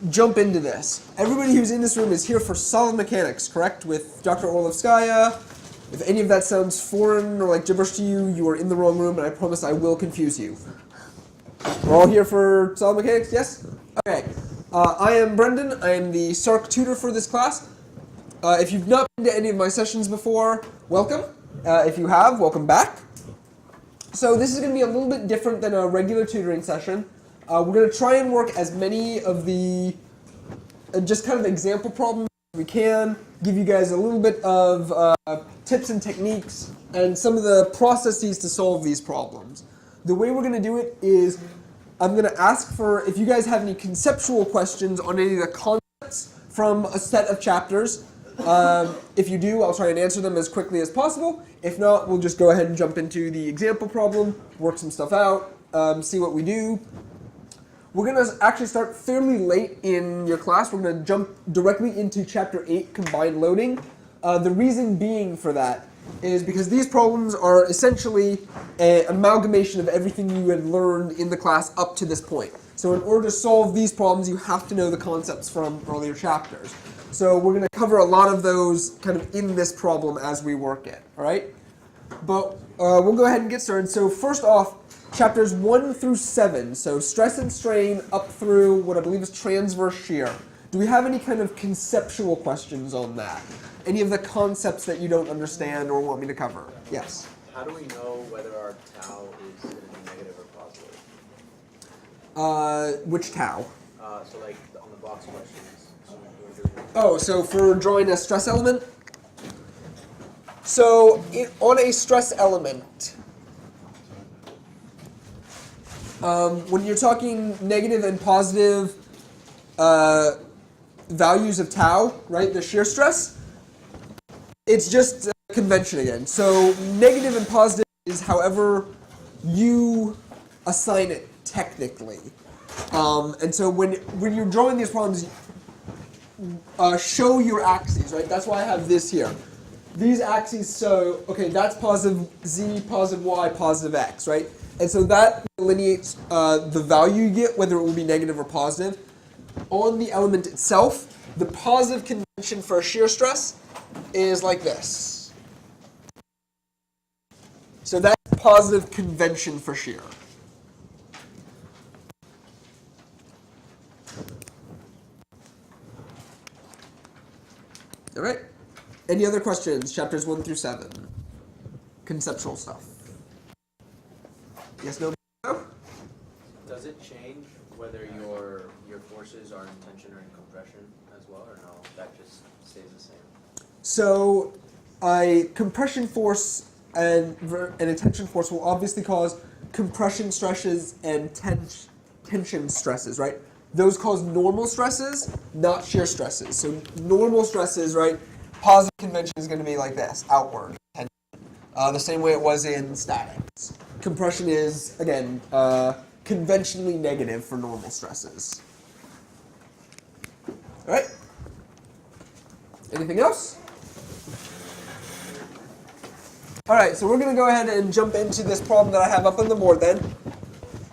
jump into this. Everybody who's in this room is here for solid mechanics, correct? With Dr. Orlovskaya. If any of that sounds foreign or like gibberish to you, you are in the wrong room, and I promise I will confuse you. We're all here for solid mechanics, yes? Okay. I am Brendan. I am the SARC tutor for this class. If you've not been to any of my sessions before, welcome. If you have, welcome back. So this is going to be a little bit different than a regular tutoring session. We're going to try and work as many of the just kind of example problems as we can, give you guys a little bit of tips and techniques and some of the processes to solve these problems. The way we're going to do it is I'm going to ask for if you guys have any conceptual questions on any of the concepts from a set of chapters. If you do, I'll try and answer them as quickly as possible. If not, we'll just go ahead and jump into the example problem, work some stuff out, see what we do. We're going to actually start fairly late in your class. We're going to jump directly into Chapter 8, Combined Loading. The reason being for that is because these problems are essentially an amalgamation of everything you had learned in the class up to this point. So in order to solve these problems, you have to know the concepts from earlier chapters. So we're going to cover a lot of those kind of in this problem as we work it, all right? But we'll go ahead and get started. So first off, chapters 1 through 7, so stress and strain up through what I believe is transverse shear. Do we have any kind of conceptual questions on that? Any of the concepts that you don't understand or want me to cover? Yes? How do we know whether our tau is negative or positive? Which tau? So like on the box questions. Oh, so for drawing a stress element? So on a stress element, when you're talking negative and positive values of tau, right, the shear stress, it's just convention again. So negative and positive is however you assign it technically. And so when you're drawing these problems, show your axes, right? That's why I have this here. These axes, so, okay, that's positive z, positive y, positive x, right? And so that delineates the value you get, whether it will be negative or positive. On the element itself, the positive convention for shear stress is like this. So that's positive convention for shear. All right. Any other questions? Chapters 1 through 7. Conceptual stuff. Yes, no? Does it change whether your forces are in tension or in compression as well, or no? That just stays the same. So a compression force and a tension force will obviously cause compression stresses and tension stresses, right? Those cause normal stresses, not shear stresses. So normal stresses, right? Positive convention is going to be like this, outward tension. The same way it was in statics. Compression is, again, conventionally negative for normal stresses. All right? Anything else? All right, so we're going to go ahead and jump into this problem that I have up on the board then.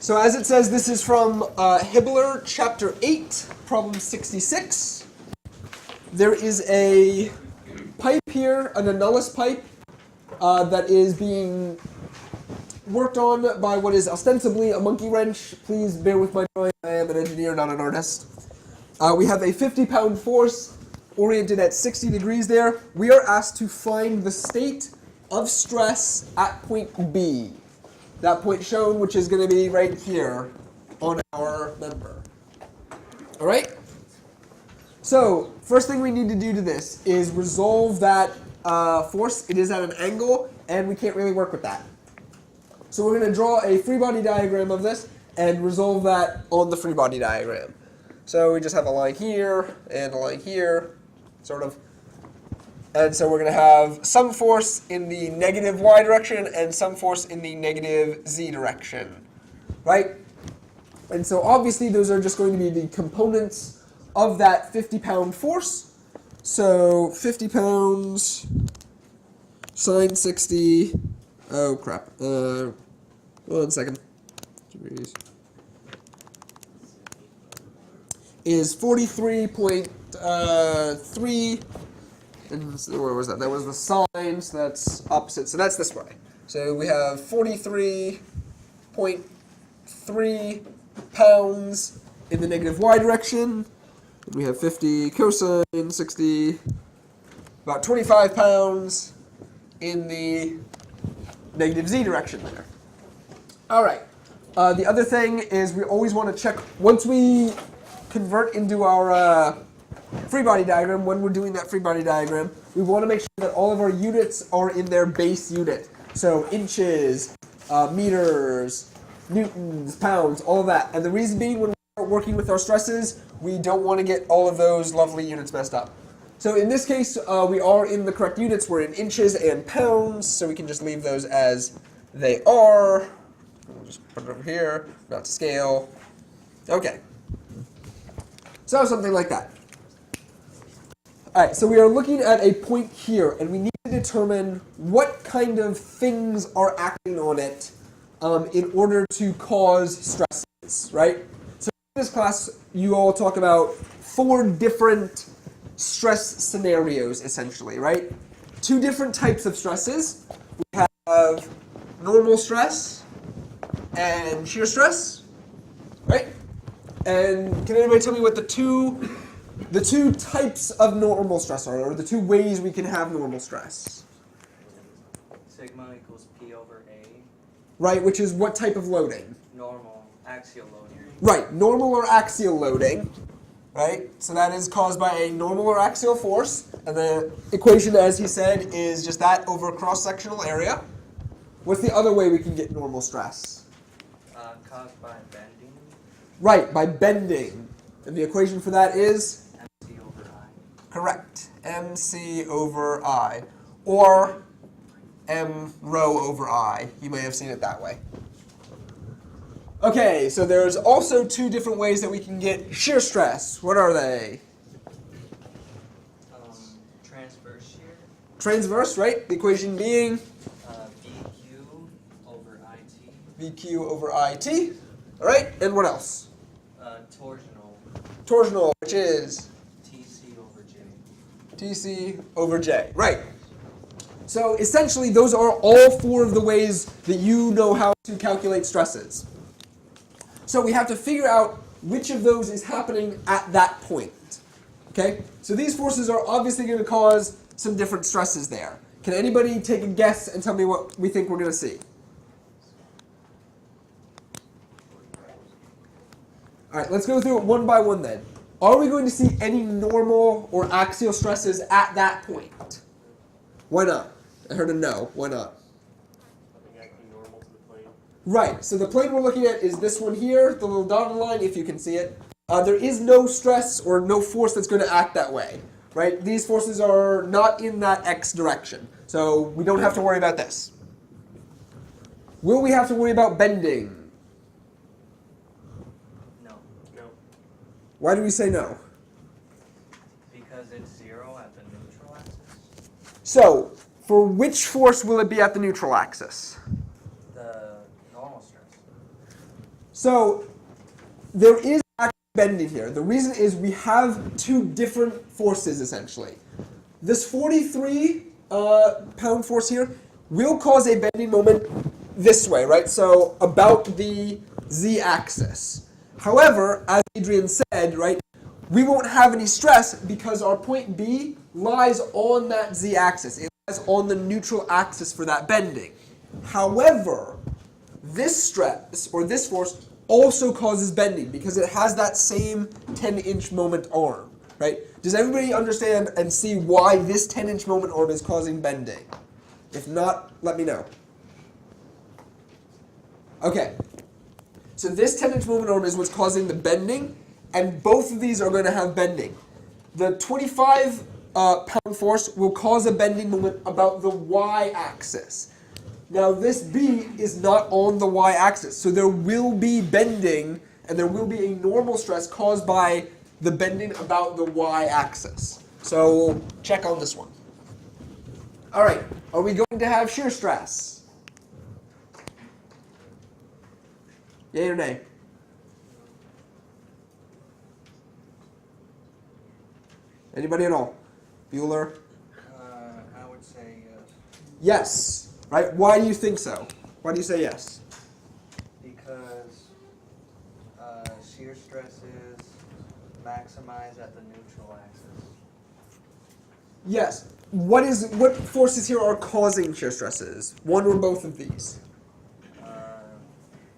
So as it says, this is from Hibbler, Chapter 8, Problem 66. There is a pipe here, an annulus pipe, that is being worked on by what is ostensibly a monkey wrench. Please bear with my drawing. I am an engineer, not an artist. We have a 50-pound force oriented at 60 degrees there. We are asked to find the state of stress at point B. That point shown, which is going to be right here on our member. All right? So, first thing we need to do to this is resolve that force. It is at an angle, and we can't really work with that. So we're going to draw a free body diagram of this and resolve that on the free body diagram. So we just have a line here and a line here, sort of. And so we're going to have some force in the negative y direction and some force in the negative z direction, right? And so obviously those are just going to be the components of that 50-pound force. So 50 pounds, sine 60, oh crap, 1 second. is 43.3, and where was that? That was the sine, so that's opposite. So that's this way. So we have 43.3 pounds in the negative y direction. And we have 50 cosine, 60, about 25 pounds in the negative z direction there. All right. The other thing is we always want to check, once we convert into our free body diagram, when we're doing that free body diagram, we want to make sure that all of our units are in their base unit. So inches, meters, newtons, pounds, all of that. And the reason being, when we're working with our stresses, we don't want to get all of those lovely units messed up. So in this case, we are in the correct units. We're in inches and pounds, so we can just leave those as they are. We'll just put it over here, not to scale. Okay. So something like that. All right, so we are looking at a point here, and we need to determine what kind of things are acting on it in order to cause stresses, right? So in this class, you all talk about 4 different stress scenarios, essentially, right? 2 different types of stresses. We have normal stress and shear stress, right? And can anybody tell me what the two types of normal stress are, or the 2 ways we can have normal stress? Sigma equals P over A. Right, which is what type of loading? Normal, axial loading. Right, normal or axial loading, right? So that is caused by a normal or axial force, and the equation, as he said, is just that over cross-sectional area. What's the other way we can get normal stress? Caused by bending. Right, by bending. And the equation for that is? MC over I. Correct. MC over I. Or M rho over I. You may have seen it that way. Okay, so there's also 2 different ways that we can get shear stress. What are they? Transverse shear. Transverse, right? The equation being? VQ over IT. VQ over IT. All right, and what else? Torsional. Torsional, which is? TC over J. TC over J. Right. So essentially, those are all 4 of the ways that you know how to calculate stresses. So we have to figure out which of those is happening at that point. Okay? So these forces are obviously going to cause some different stresses there. Can anybody take a guess and tell me what we think we're going to see? All right, let's go through it one by one then. Are we going to see any normal or axial stresses at that point? Why not? I heard a no. Why not? Nothing acting normal to the plane. Right, so the plane we're looking at is this one here, the little dotted line, if you can see it. There is no stress or no force that's going to act that way, right? These forces are not in that x direction, so we don't have to worry about this. Will we have to worry about bending? No. No. Why do we say no? Because it's 0 at the neutral axis. So, for which force will it be at the neutral axis? The normal stress. So, there is actually bending here. The reason is we have 2 different forces, essentially. This 43 pound force here will cause a bending moment this way, right? So, about the z-axis. However, as Adrian said, right, we won't have any stress because our point B lies on that z-axis. It lies on the neutral axis for that bending. However, this stress, or this force, also causes bending because it has that same 10-inch moment arm, right? Does everybody understand and see why this 10-inch moment arm is causing bending? If not, let me know. Okay. So this 10-inch moment arm is what's causing the bending, and both of these are going to have bending. The 25 pound force will cause a bending moment about the y-axis. Now this B is not on the y-axis, so there will be bending, and there will be a normal stress caused by the bending about the y-axis. So check on this one. All right, are we going to have shear stress? Yay or nay? Anybody at all? Bueller? I would say Yes. Right? Why do you think so? Why do you say yes? because shear stresses maximize at the neutral axis. Yes. What forces here are causing shear stresses? One or both of these?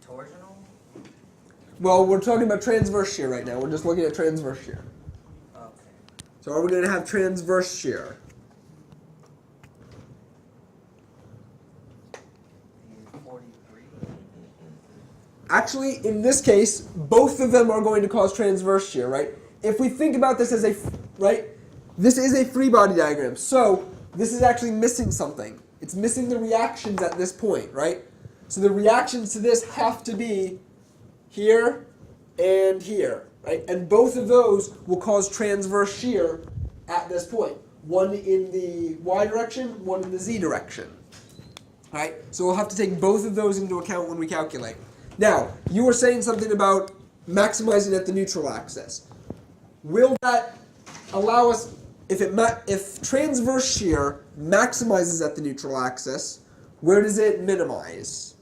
Torsional? Well, we're talking about transverse shear right now. We're just looking at transverse shear. Okay. So are we going to have transverse shear? The 43. Actually, in this case, both of them are going to cause transverse shear, right? If we think about this as this is a free body diagram. So this is actually missing something. It's missing the reactions at this point, right? So the reactions to this have to be here and here, right? And both of those will cause transverse shear at this point. One in the y direction, one in the z direction, right? So we'll have to take both of those into account when we calculate. Now, you were saying something about maximizing at the neutral axis. Will that allow us, if transverse shear maximizes at the neutral axis, where does it minimize?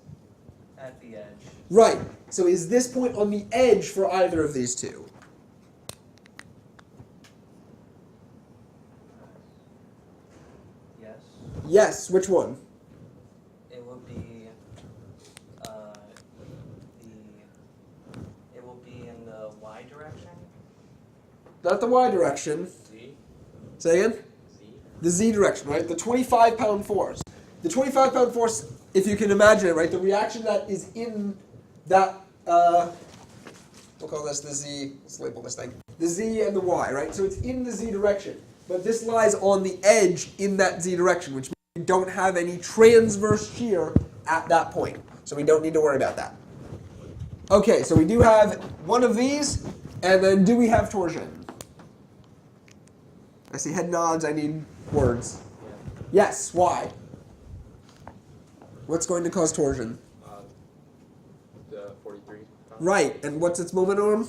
At the edge. Right. So is this point on the edge for either of these two? Yes. Yes. Which one? It would be it will be in the y direction. Not the y direction. Z? Say again? Z? The z direction, right? The 25-pound force. The 25-pound force, if you can imagine it, right? The reaction that is in that, we'll call this the z, let's label this thing. The z and the y, right? So it's in the z direction. But this lies on the edge in that z direction, which means we don't have any transverse shear at that point. So we don't need to worry about that. Okay, so we do have one of these, and then do we have torsion? I see head nods, I need words. Yeah. Yes, why? What's going to cause torsion? The 43. Right, and what's its moment arm?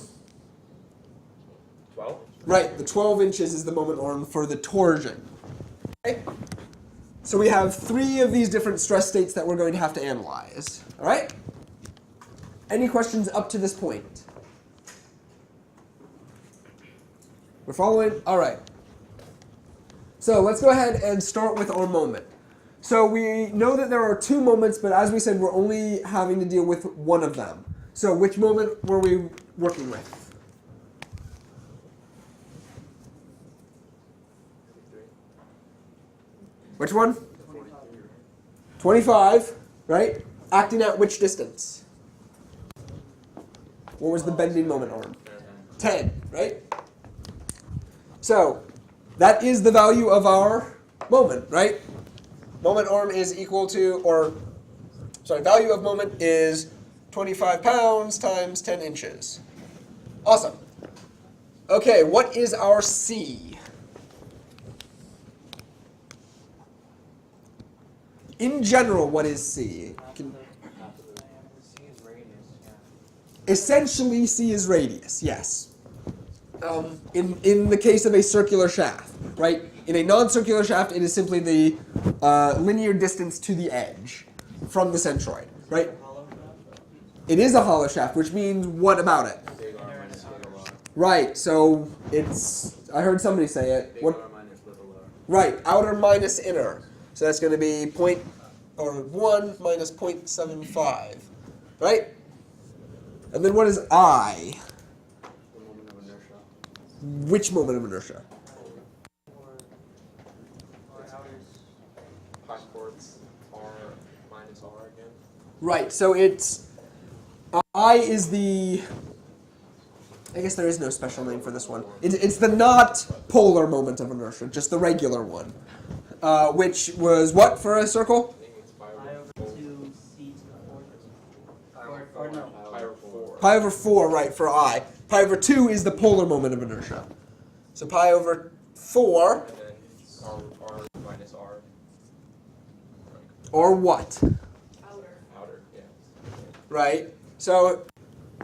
12? Right, the 12 inches is the moment arm for the torsion. Okay? So we have 3 of these different stress states that we're going to have to analyze. All right? Any questions up to this point? We're following? All right. So let's go ahead and start with our moment. So we know that there are 2 moments, but as we said, we're only having to deal with one of them. So which moment were we working with? 53. Which one? 43. 25, right? Acting at which distance? What was the bending moment arm? 10, right? So that is the value of our moment, right? Moment arm is equal to, value of moment is 25 pounds times 10 inches. Awesome. Okay, what is our C? In general, what is C? C is radius. Yeah. Essentially, C is radius, yes. In the case of a circular shaft, right? In a non-circular shaft, it is simply the linear distance to the edge from the centroid, right? It is a hollow shaft, which means what about it? Big R minus little r. Right, so it's, I heard somebody say it. Big What? R minus little r. Right, outer minus inner. So that's going to be 1 minus 0.75, right? And then what is I? The moment of inertia. Which moment of inertia? Pi quarts R minus R again. Right, so it's, I is the, I guess there is no special name for this one. It's the not polar moment of inertia, just the regular one. Which was what for a circle? I think it's pi Pi over over 2 c to the 4th. Or no. pi over 4. Pi over 4, right, for I. Pi over 2 is the polar moment of inertia. So pi over 4, And then R minus R. or what? Outer, yeah. Right? So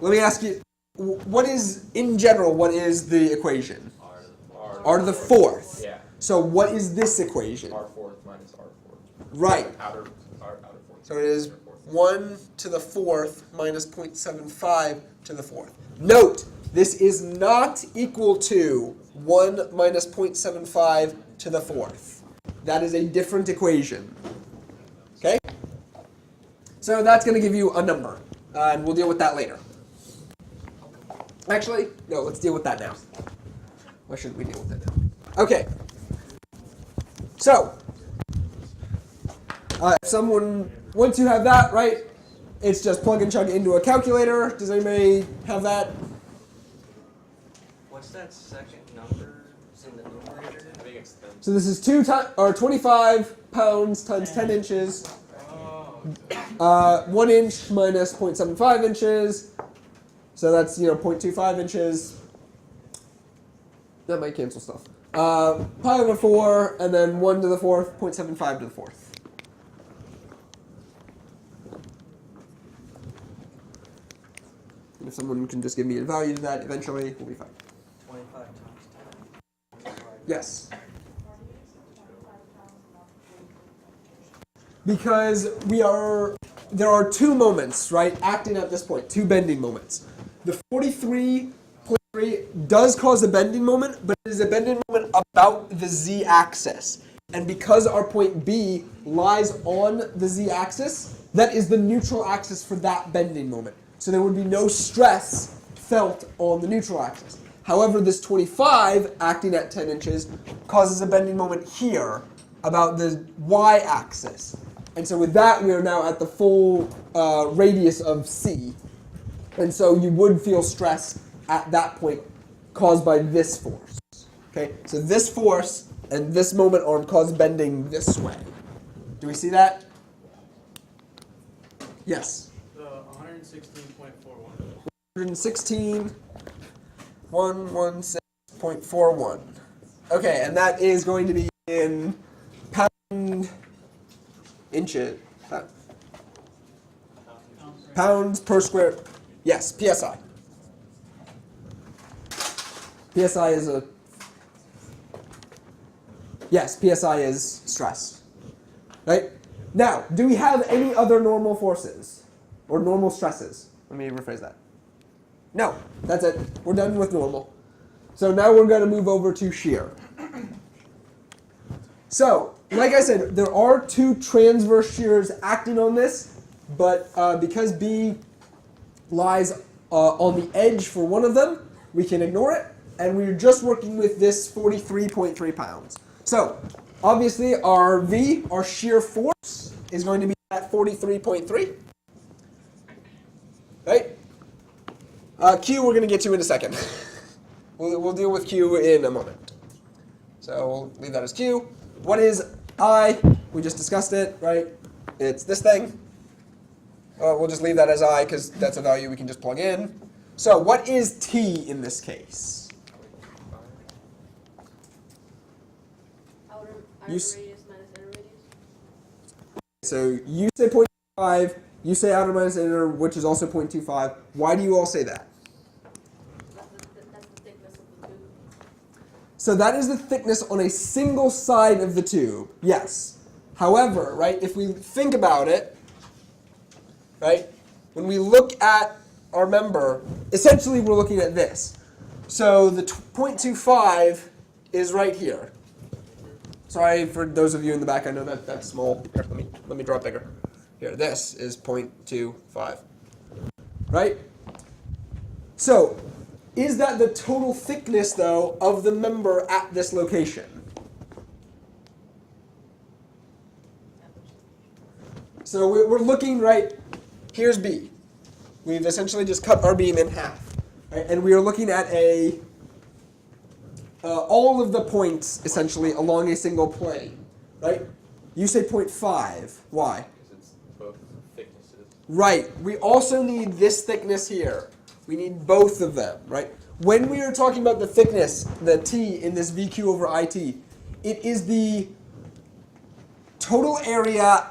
let me ask you, what is, in general, what is the equation? R to the R R to the fourth. Yeah. So what is this equation? R fourth minus R fourth. Right. Outer fourth. So it is Outer fourth. 1 to the fourth minus 0.75 to the fourth. Note, this is not equal to 1 minus 0.75 to the fourth. That is a different equation. Okay? So that's going to give you a number, and we'll deal with that later. Actually, no, let's deal with that now. Why shouldn't we deal with it now? Okay. So, if someone, once you have that, right, it's just plug and chug into a calculator. Does anybody have that? What's that second number in the numerator? I think it's 10. So this is 25 pounds times 10 inches. 1 inch minus 0.75 inches. So that's, 0.25 inches. That might cancel stuff. Pi over 4, and then 1 to the fourth, 0.75 to the fourth. And if someone can just give me a value to that, eventually we'll be fine. 25 times 10. Yes. Because there are two moments, right, acting at this point, two bending moments. The 43.3 does cause a bending moment, but it is a bending moment about the z-axis. And because our point B lies on the z-axis, that is the neutral axis for that bending moment. So there would be no stress felt on the neutral axis. However, this 25 acting at 10 inches causes a bending moment here about the y-axis. And so with that, we are now at the full radius of C. And so you would feel stress at that point caused by this force. Okay, so this force and this moment arm cause bending this way. Do we see that? Yes. 116.41. 116.41. Okay, and that is going to be in pound inches. Pounds per square. Yes, PSI. PSI is a. Yes, PSI is stress. Right? Now, do we have any other normal forces? Or normal stresses? Let me rephrase that. No, that's it. We're done with normal. So now we're going to move over to shear. So, like I said, there are two transverse shears acting on this, but because B lies on the edge for one of them, we can ignore it, and we're just working with this 43.3 pounds. So, obviously our V, our shear force, is going to be at 43.3. Right? Q we're going to get to in a second. We'll deal with Q in a moment. So we'll leave that as Q. What is I? We just discussed it, right? It's this thing. We'll just leave that as I because that's a value we can just plug in. So what is T in this case? Outer You radius minus inner radius. So you say 0.5, you say outer minus inner, which is also 0.25. Why do you all say that? That's the thickness of the tube. So that is the thickness on a single side of the tube, yes. However, right, if we think about it, right, when we look at our member, essentially we're looking at this. So the 0.25 is right here. Sorry for those of you in the back, I know that that's small. Here, let me draw it bigger. Here, this is 0.25, right? So, is that the total thickness, though, of the member at this location? So we're looking, right, here's B. We've essentially just cut our beam in half. Right? And we are looking at all of the points, essentially, along a single plane. Right? You say 0.5. Why? Because it's both thicknesses. Right. We also need this thickness here. We need both of them, right? When we are talking about the thickness, the T in this VQ over IT, it is the total area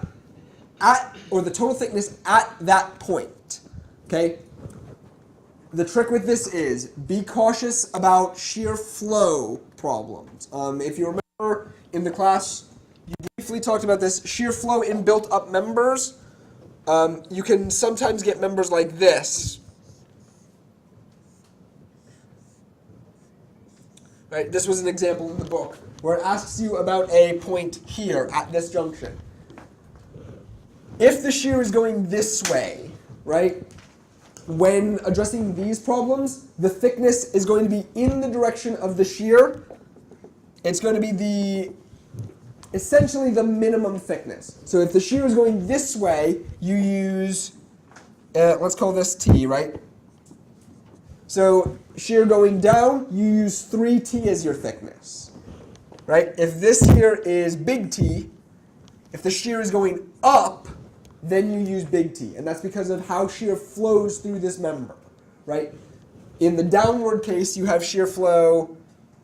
at, or the total thickness at that point, okay? the trick with this is be cautious about shear flow problems. If you remember in the class, you briefly talked about this, shear flow in built-up members. You can sometimes get members like this. Right, this was an example in the book where it asks you about a point here at this junction. If the shear is going this way, right, when addressing these problems, the thickness is going to be in the direction of the shear. It's going to be essentially the minimum thickness. So if the shear is going this way, you use, let's call this T, right? So shear going down, you use 3T as your thickness, right? If this here is big T, if the shear is going up, then you use big T. And that's because of how shear flows through this member, right? In the downward case, you have shear flow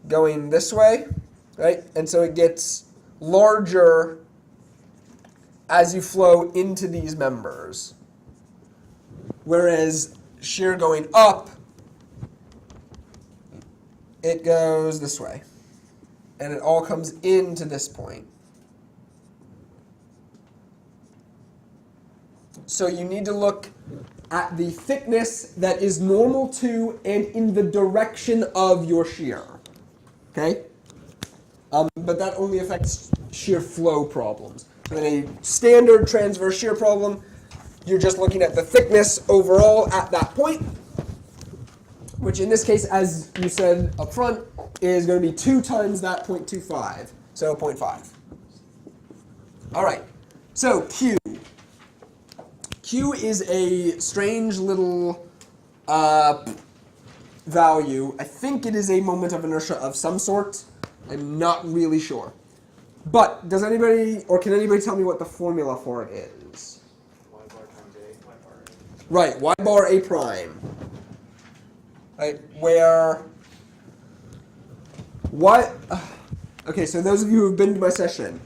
going this way, right? And so it gets larger as you flow into these members. Whereas shear going up, it goes this way. And it all comes into this point. So you need to look at the thickness that is normal to and in the direction of your shear. Okay? But that only affects shear flow problems. So in a standard transverse shear problem, you're just looking at the thickness overall at that point, which in this case, as you said up front, is going to be 2 times that 0.25, so 0.5. All right, so Q. Q is a strange little value. I think it is a moment of inertia of some sort. I'm not really sure. But does anybody, or can anybody tell me what the formula for it is? Y bar times A. Y bar A. Right, y bar A prime. Right, where what? Okay, so those of you who have been to my session,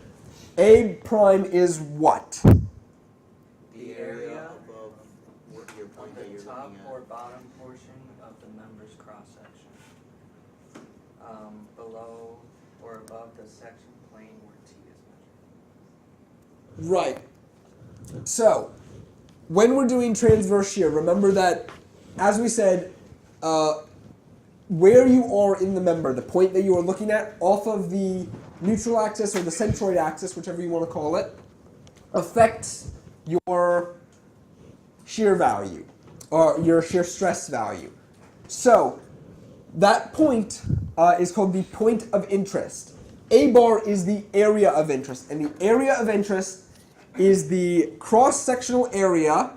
A prime is what? The area above your point of that the you're top looking or at. bottom portion of the member's cross-section. Below or above the section plane where T is measured. Right. So, when we're doing transverse shear, remember that, as we said, where you are in the member, the point that you are looking at, off of the neutral axis or the centroid axis, whichever you want to call it, affects your shear value, or your shear stress value. So, that point is called the point of interest. A bar is the area of interest, and the area of interest is the cross-sectional area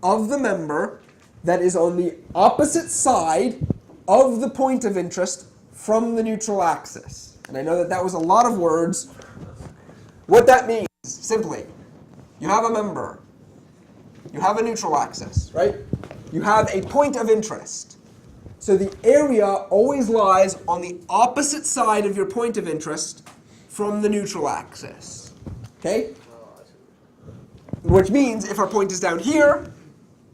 of the member that is on the opposite side of the point of interest from the neutral axis. And I know that that was a lot of words. What that means, simply, you have a member, you have a neutral axis, right? You have a point of interest. So the area always lies on the opposite side of your point of interest from the neutral axis. Okay? Which means if our point is down here,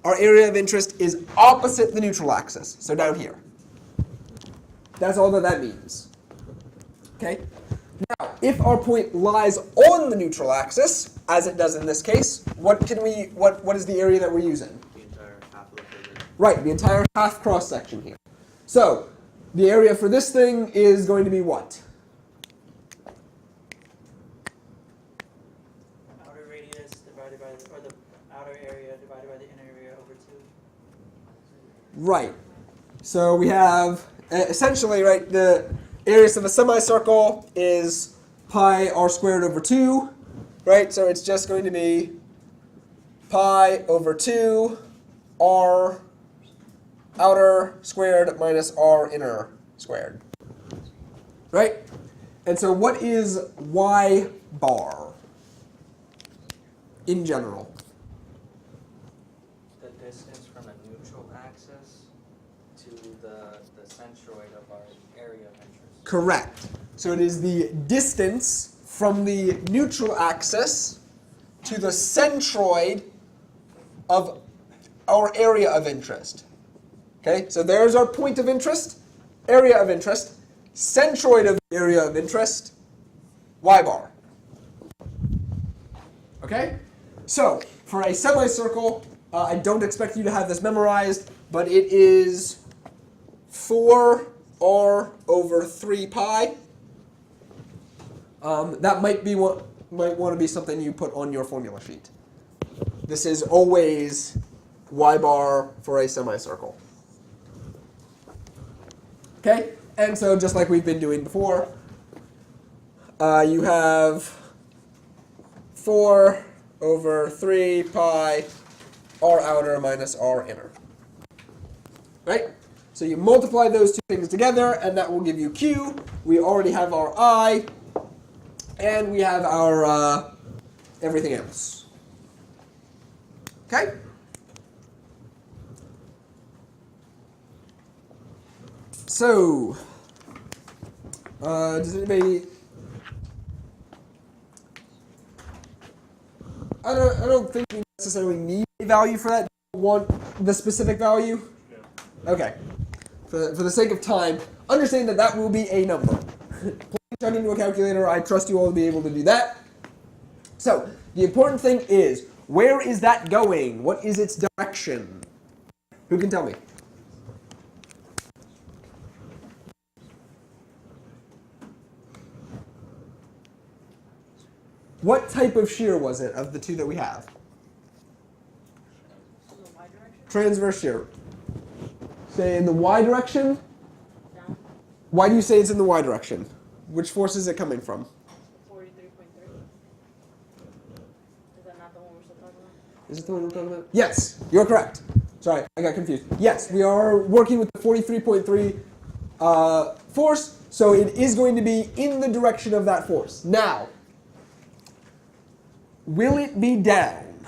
our area of interest is opposite the neutral axis, so down here. That's all that means. Okay? Now, if our point lies on the neutral axis, as it does in this case, what is the area that we're using? The entire half of the figure. Right, the entire half cross section here. So, the area for this thing is going to be what? Outer radius divided by, or the outer area divided by the inner area over 2. Right. So we have, essentially, right, the radius of a semicircle is pi r squared over 2, right? So it's just going to be pi over 2 r outer squared minus r inner squared, right? And so what is y bar in general? The distance from the neutral axis to the centroid of our area of interest. Correct. So it is the distance from the neutral axis to the centroid of our area of interest. Okay, so there's our point of interest, area of interest, centroid of the area of interest, y bar. Okay? So, for a semicircle, I don't expect you to have this memorized, but it is 4r over 3 pi. That might want to be something you put on your formula sheet. This is always y bar for a semicircle. Okay? And so just like we've been doing before, you have 4 over 3 pi r outer minus r inner. Right? So you multiply those two things together, and that will give you q. We already have our I, and we have our everything else. Okay? So, does anybody... I don't think we necessarily need a value for that. Do you want the specific value? Yeah. Okay. For the sake of time, understand that that will be a number. Plug into a calculator. I trust you all to be able to do that. So, the important thing is, where is that going? What is its direction? Who can tell me? What type of shear was it of the two that we have? In the y direction? Transverse shear. Say in the y direction. Down. Why do you say it's in the y direction? Which force is it coming from? 43.3. Is that not the one we're still talking about? Is it the one we're talking about? Yes, you're correct. Sorry, I got confused. Yes, we are working with the 43.3 force, so it is going to be in the direction of that force. Now, will it be down?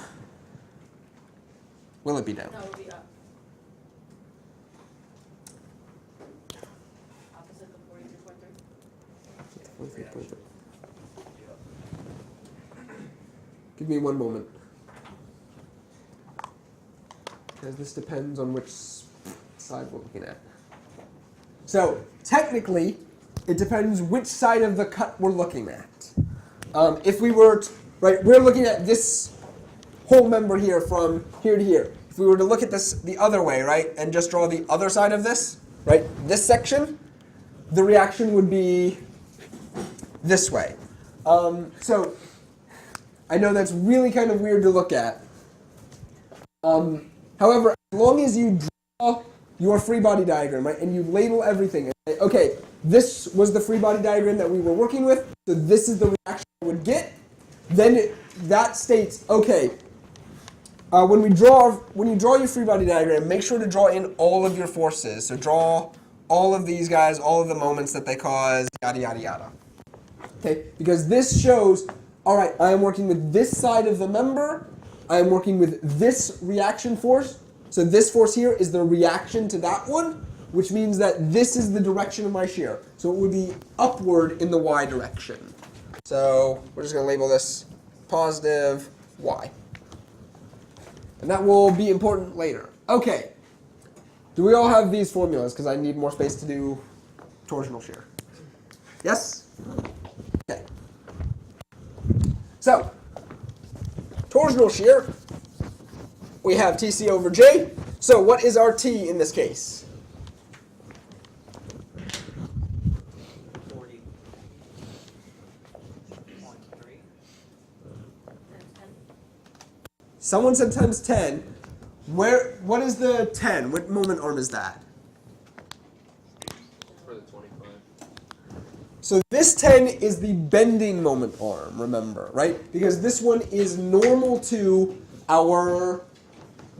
Will it be down? No, it would be up. Opposite the 43.3. Give me one moment. Because this depends on which side we're looking at. So, technically, it depends which side of the cut we're looking at. If we were, we're looking at this whole member here from here to here. If we were to look at this the other way, right, and just draw the other side of this, right, this section, the reaction would be this way. So, I know that's really kind of weird to look at. However, as long as you draw your free body diagram, right, and you label everything, and say, okay, this was the free body diagram that we were working with, so this is the reaction I would get, then that states, okay, when you draw your free body diagram, make sure to draw in all of your forces. So draw all of these guys, all of the moments that they cause, yada, yada, yada. Okay, because this shows, all right, I am working with this side of the member, I am working with this reaction force. So this force here is the reaction to that one, which means that this is the direction of my shear. So it would be upward in the y direction. So we're just going to label this positive y. And that will be important later. Okay. Do we all have these formulas? Because I need more space to do torsional shear. Yes? Okay. So, torsional shear, we have TC over J. So what is our T in this case? 40.3. Someone said times 10. What is the 10? What moment arm is that? For the 25. So this 10 is the bending moment arm, remember, right? Because this one is normal to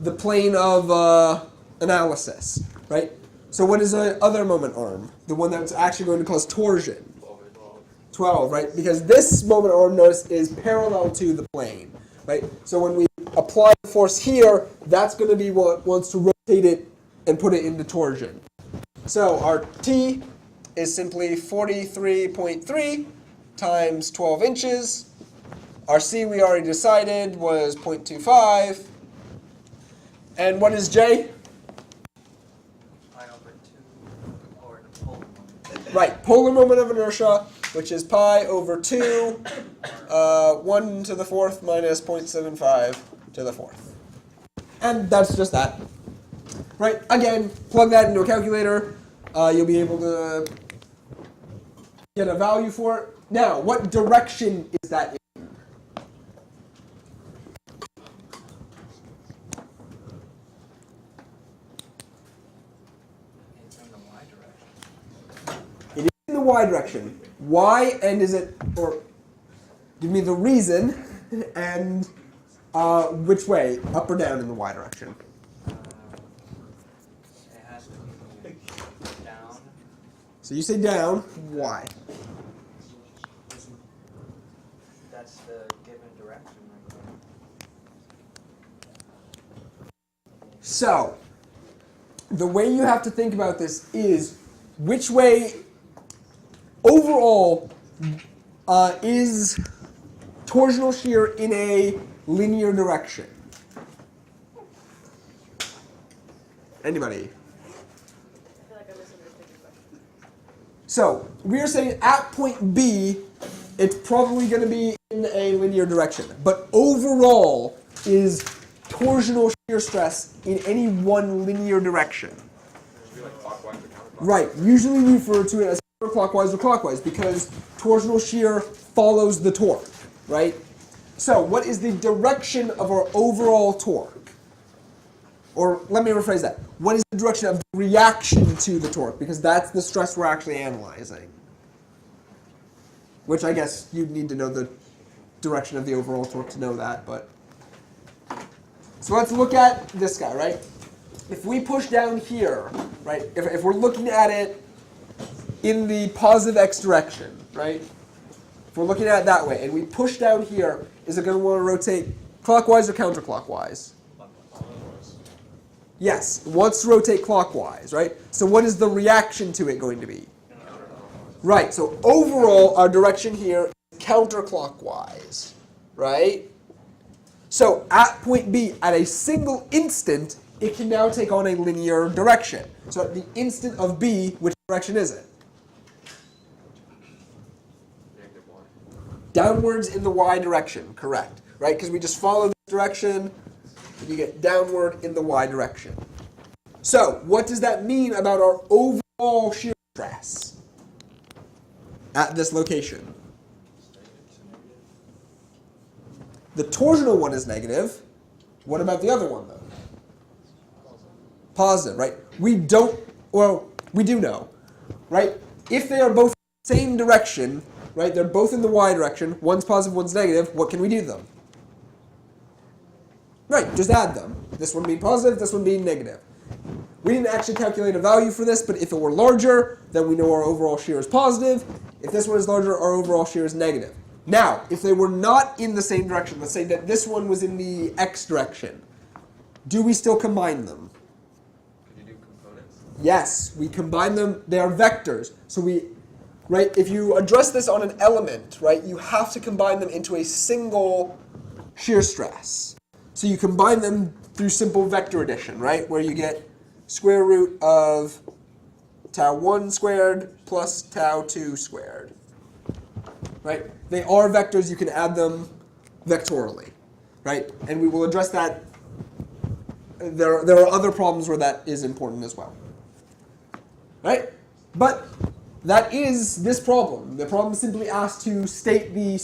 the plane of analysis, right? So what is the other moment arm? The one that's actually going to cause torsion. 12, right? Because this moment arm, notice, is parallel to the plane, right? So when we apply the force here, that's going to be what wants to rotate it and put it into torsion. So our T is simply 43.3 times 12 inches. Our C we already decided was 0.25. And what is J? Right, polar moment of inertia, which is pi over 2, 1 to the fourth minus 0.75 to the fourth. And that's just that. Right, again, plug that into a calculator. You'll be able to get a value for it. Now, what direction is that in? It's in the y direction. It is in the y direction. Why, and is it, or give me the reason, and which way, up or down in the y direction? It has to be down. So you say down, why? That's the given direction right there. So, the way you have to think about this is which way overall is torsional shear in a linear direction? Anybody? I feel like I misunderstood your question. So, we are saying at point B, it's probably going to be in a linear direction. But overall, is torsional shear stress in any one linear direction? Should be like clockwise or counterclockwise. Right. Usually we refer to it as counterclockwise or clockwise because torsional shear follows the torque, right? So, what is the direction of our overall torque? Or let me rephrase that. What is the direction of the reaction to the torque? Because that's the stress we're actually analyzing. Which I guess you'd need to know the direction of the overall torque to know that, but. So let's look at this guy, right? If we push down here, right, if we're looking at it in the positive x direction, right? If we're looking at it that way, and we push down here, is it going to want to rotate clockwise or counterclockwise? Yes, it wants to rotate clockwise, right? So what is the reaction to it going to be? Right, so overall, our direction here is counterclockwise, right? So at point B, at a single instant, it can now take on a linear direction. So at the instant of B, which direction is it? Downwards in the y direction, correct. Right, because we just follow this direction, and you get downward in the y direction. So what does that mean about our overall shear stress at this location? The torsional one is negative. What about the other one, though? Positive, right? We don't, well, we do know, right? If they are both the same direction, right, they're both in the y direction, one's positive, one's negative, what can we do to them? Right, just add them. This one being positive, this one being negative. We didn't actually calculate a value for this, but if it were larger, then we know our overall shear is positive. If this one is larger, our overall shear is negative. Now, if they were not in the same direction, let's say that this one was in the x direction, do we still combine them? Could you do components? Yes, we combine them. They are vectors. So we, right, if you address this on an element, right, you have to combine them into a single shear stress. So you combine them through simple vector addition, right, where you get square root of tau 1 squared plus tau 2 squared. Right? They are vectors, you can add them vectorially. Right? And we will address that. There are other problems where that is important as well. Right? But that is this problem. The problem simply asks to state the,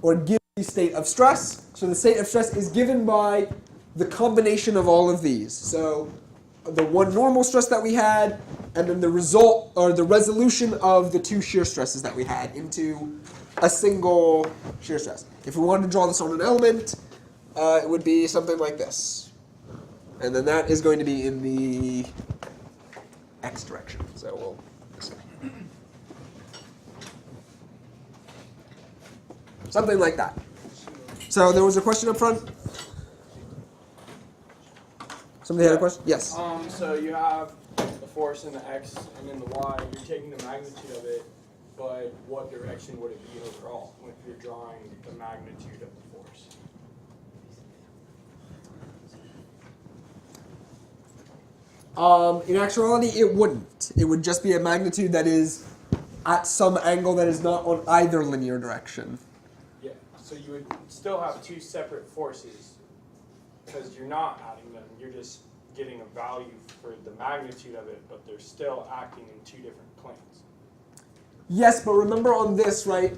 or give the state of stress. So the state of stress is given by the combination of all of these. So the one normal stress that we had, and then the result, or the resolution of the two shear stresses that we had into a single shear stress. If we wanted to draw this on an element, it would be something like this. And then that is going to be in the x direction. So we'll something like that. So there was a question up front. Somebody had a question? Yes. So you have the force in the x and in the y. You're taking the magnitude of it, but what direction would it be overall if you're drawing the magnitude of the force? In actuality, it wouldn't. It would just be a magnitude that is at some angle that is not on either linear direction. Yeah, so you would still have two separate forces because you're not adding them. You're just getting a value for the magnitude of it, but they're still acting in two different planes. Yes, but remember on this, right,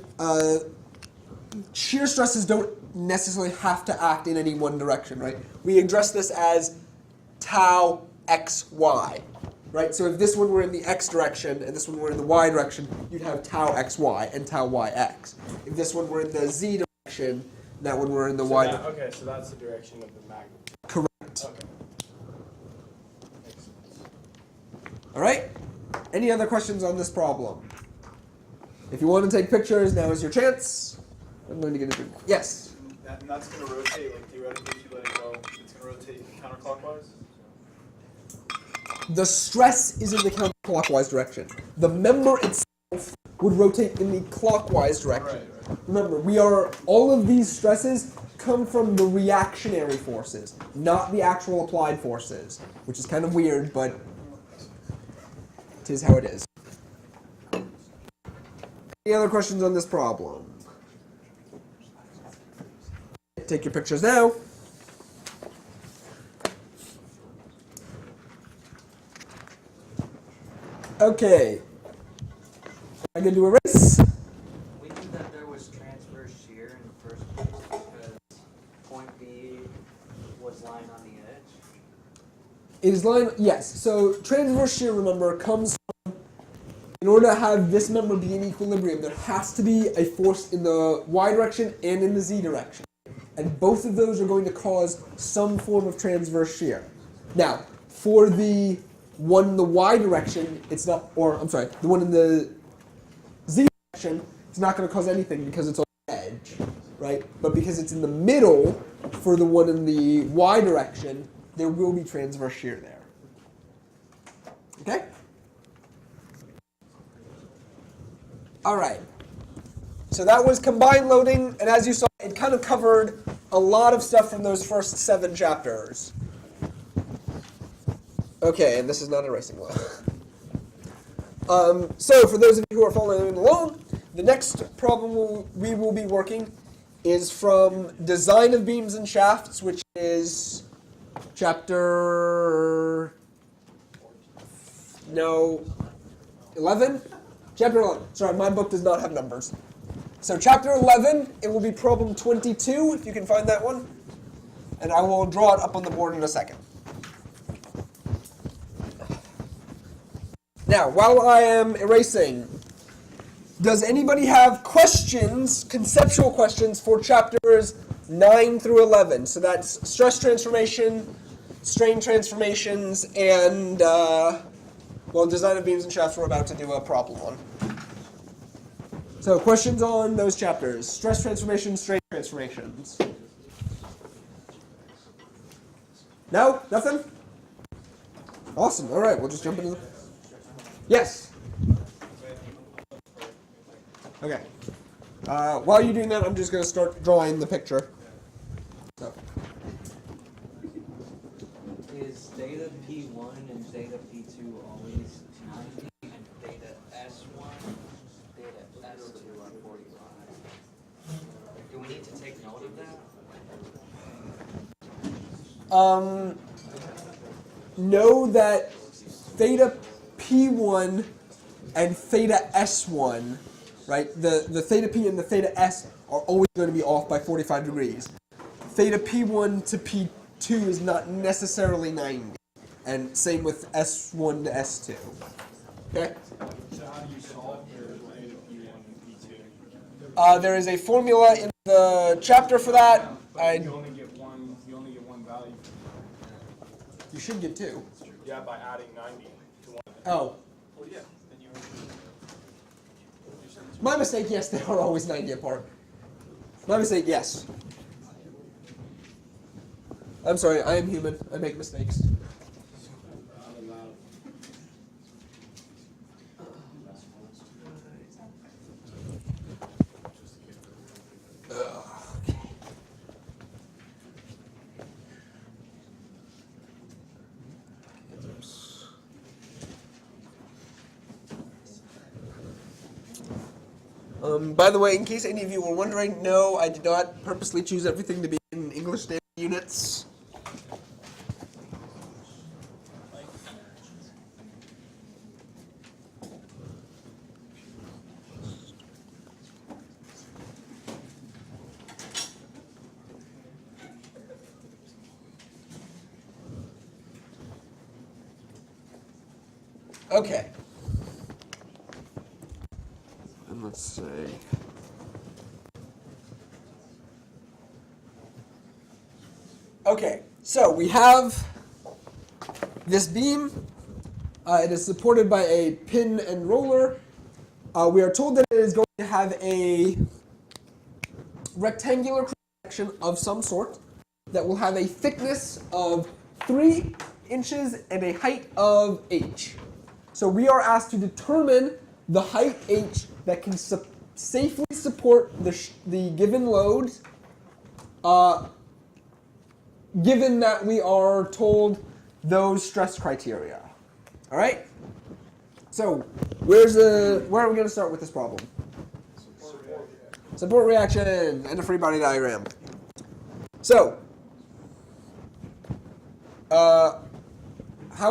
shear stresses don't necessarily have to act in any one direction, right? We address this as tau xy, right? So if this one were in the x direction and this one were in the y direction, you'd have tau xy and tau yx. If this one were in the z direction, that one were in the y direction. Okay, so that's the direction of the magnitude. Correct. Okay. Makes sense. All right? Any other questions on this problem? If you want to take pictures, now is your chance. I'm going to get into yes. And that's going to rotate, like theoretically, if you let it go, it's going to rotate counterclockwise? The stress is in the counterclockwise direction. The member itself would rotate in the clockwise direction. Right. Remember, all of these stresses come from the reactionary forces, not the actual applied forces, which is kind of weird, but it is how it is. Any other questions on this problem? Take your pictures now. Okay. I'm going to do a race. We knew that there was transverse shear in the first place because point B was lying on the edge. It is line, yes. So transverse shear, remember, comes from, in order to have this member be in equilibrium, there has to be a force in the y direction and in the z direction. And both of those are going to cause some form of transverse shear. Now, for the one in the y direction, it's not, or I'm sorry, the one in the z direction, it's not going to cause anything because it's on the edge, right? But because it's in the middle for the one in the y direction, there will be transverse shear there. Okay? All right. So that was combined loading, and as you saw, it kind of covered a lot of stuff from those first 7 chapters. Okay, and this is not a racing law. So for those of you who are following along, the next problem we will be working is from Design of Beams and Shafts, which is chapter 11? Chapter 11. Sorry, my book does not have numbers. So chapter 11, it will be problem 22, if you can find that one. And I will draw it up on the board in a second. Now, while I am erasing, does anybody have questions, conceptual questions, for chapters 9 through 11? So that's stress transformation, strain transformations, and, design of beams and shafts we're about to do a problem on. So questions on those chapters. Stress transformations, strain transformations. No? Nothing? Awesome. All right, we'll just jump into the... Yes? Okay. While you're doing that, I'm just going to start drawing the picture. So. Is theta P1 and theta P2 always 90 and theta S1, theta S2 are 45? Do we need to take note of that? Know that theta P1 and theta S1, right? The theta P and the theta S are always going to be off by 45 degrees. Theta P1 to P2 is not necessarily 90. And same with S1 to S2. Okay? So how do you solve for theta P1 and P2? There is a formula in the chapter for that. But you only get one value. You should get 2. Yeah, by adding 90 to one. Oh. Well, yeah. Then you My mistake, yes, they are always 90 apart. My mistake, yes. I'm sorry, I am human. I make mistakes. Oops. By the way, in case any of you were wondering, no, I did not purposely choose everything to be in English standard units. Okay. And let's see. Okay, so we have this beam. It is supported by a pin and roller. We are told that it is going to have a rectangular cross-section of some sort that will have a thickness of 3 inches and a height of h. So we are asked to determine the height h that can safely support the given load, given that we are told those stress criteria. All right? So where are we going to start with this problem? Support reaction and a free body diagram. So, how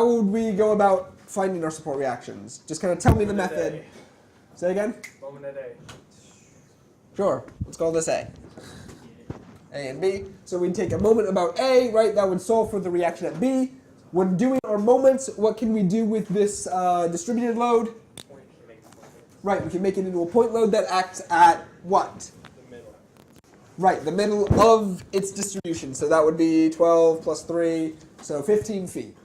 would we go about finding our support reactions? Just kind of tell me the method. Say again? Moment at A. Sure. Let's call this A. A and B. So we'd take a moment about A, right? That would solve for the reaction at B. When doing our moments, what can we do with this distributed load? Right, we can make it into a point load that acts at what? The middle. Right, the middle of its distribution. So that would be 12 plus 3, so 15 feet.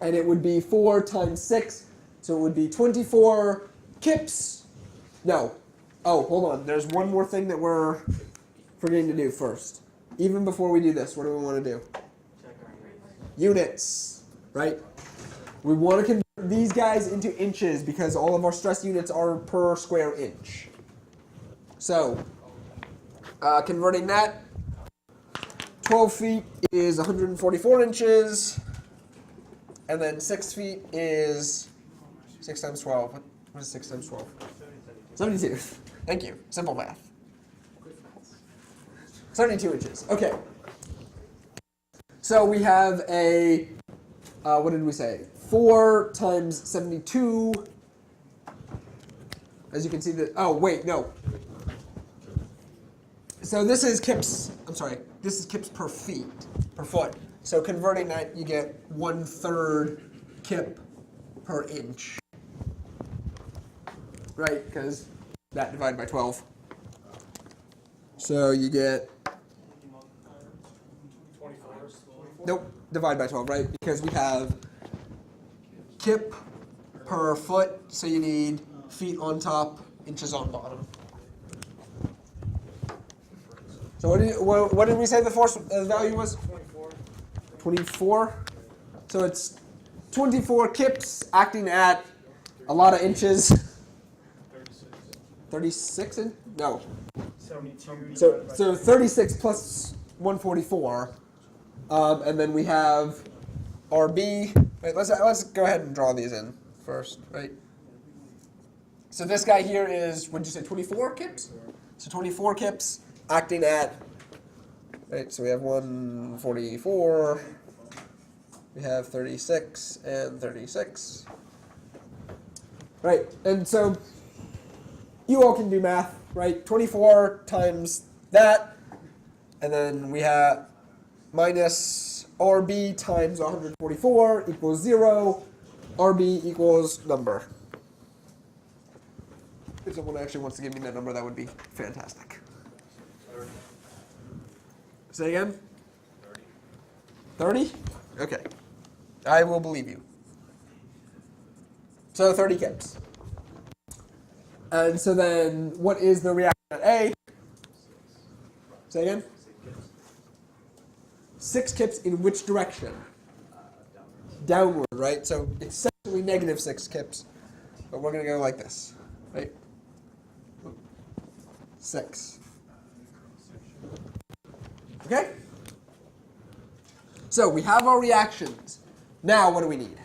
And it would be 4 times 6, so it would be 24 kips. No. Oh, hold on. There's one more thing that we're forgetting to do first. Even before we do this, what do we want to do? Units, right? We want to convert these guys into inches because all of our stress units are per square inch. So, converting that, 12 feet is 144 inches, and then 6 feet is 6 times 12. What is 6 times 12? 72. Thank you. Simple math. 72 inches. Okay. So we have a, what did we say? 4 times 72. As you can see that, oh wait, no. So this is kips, I'm sorry, this is kips per foot. So converting that, you get 1/3 kip per inch. Right, because that divided by 12. So you get, 24. nope, divide by 12, right? Because we have kip per foot, so you need feet on top, inches on bottom. So what did we say the force value was? 24. 24. So it's 24 kips acting at a lot of inches. 36 in? No. 72. So 36 plus 144, and then we have RB. Wait, let's go ahead and draw these in first, right? So this guy here is, what did you say, 24 kips? So 24 kips acting at, right? So we have 144. We have 36 and 36. Right, and so you all can do math, right? 24 times that, and then we have minus RB times 144 equals 0. RB equals number. If someone actually wants to give me that number, that would be fantastic. Say again? 30? Okay. I will believe you. So 30 kips. And so then, what is the reaction at A? Say again? 6 kips in which direction? Downward, right? So it's essentially negative 6 kips. But we're going to go like this, right? 6. Okay? So we have our reactions. Now what do we need?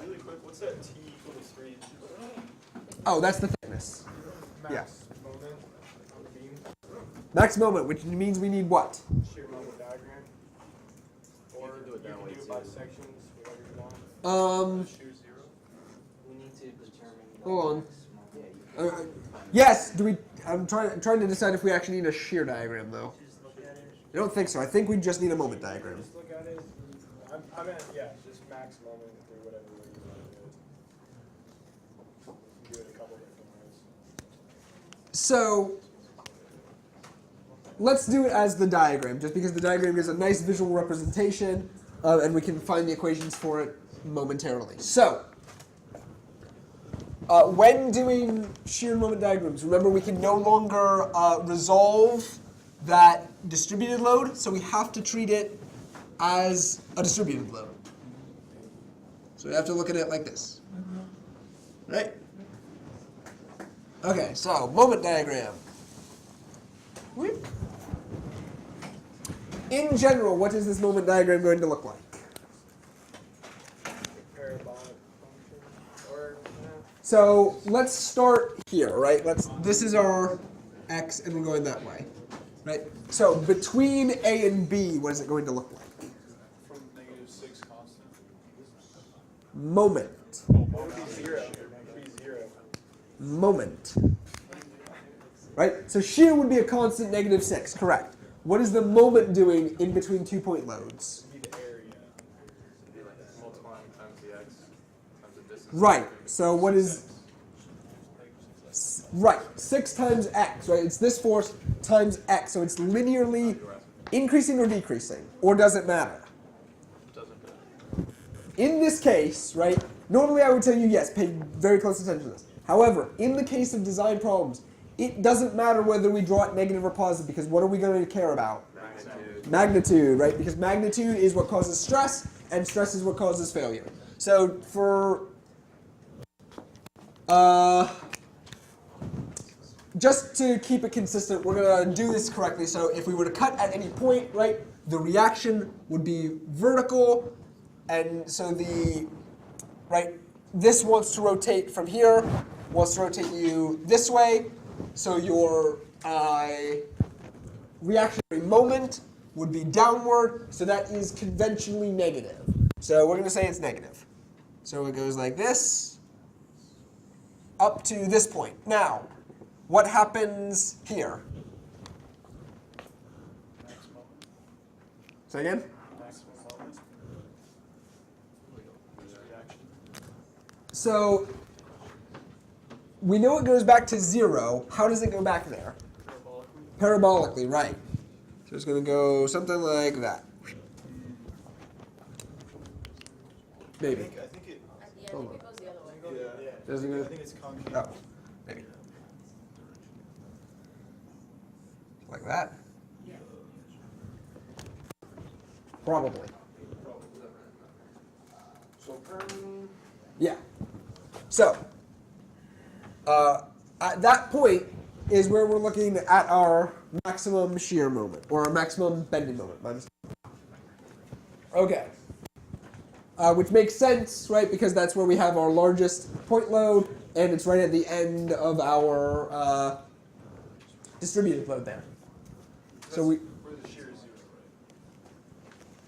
Really quick, what's that T equal to 3? Oh, that's the thickness. max moment on the beam, Max moment, which means we need what? shear moment diagram. Or can do it that way you can do it by too. sections, whatever you want. Shear zero. We need to determine the Hold on. maximum. Yes. Do we? I'm trying to decide if we actually need a shear diagram though. Just look at it. I don't think so. I think we just need a moment diagram. Just look at it. I meant, yeah, just max moment or whatever way you want to do it. You can do it a couple different ways. So let's do it as the diagram, just because the diagram gives a nice visual representation, and we can find the equations for it momentarily. So when doing shear moment diagrams, remember we can no longer resolve that distributed load, so we have to treat it as a distributed load. So we have to look at it like this. Right? Okay, so moment diagram. Whoop. In general, what is this moment diagram going to look like? Parabolic function. Or, So let's start here, right? This is our x, and we're going that way, right? So between A and B, what is it going to look like? From -6 constant. Moment. it would be zero. It would be zero. Moment. Right? So shear would be a constant -6, correct. What is the moment doing in between 2-point loads? It'd be the area. It'd be like multiplying times the x times the distance. Right. So what is... Right. 6 times x, right? It's this force times x. So it's linearly increasing or decreasing? Or does it matter? Doesn't matter. In this case, right, normally I would tell you, yes, pay very close attention to this. However, in the case of design problems, it doesn't matter whether we draw it negative or positive, because what are we going to care about? Magnitude. Magnitude, right? Because magnitude is what causes stress, and stress is what causes failure. So for... just to keep it consistent, we're going to do this correctly. So if we were to cut at any point, right, the reaction would be vertical, and so this wants to rotate from here, wants to rotate you this way, so your reactionary moment would be downward, so that is conventionally negative. So we're going to say it's negative. So it goes like this, up to this point. Now, what happens here? Max moment. Say again? Maximum moment. Reaction. So we know it goes back to 0. How does it go back there? Parabolically. Parabolically, right. So it's going to go something like that. Maybe. I think it. Yeah, I think it goes the other way. Yeah. Does it I go? think it's concave. Oh, maybe. Like that? Probably. So, Yeah. So, at that point is where we're looking at our maximum shear moment, or our maximum bending moment. My mistake. Okay. Which makes sense, right? Because that's where we have our largest point load, and it's right at the end of our distributed load there. So we Where the shear is 0,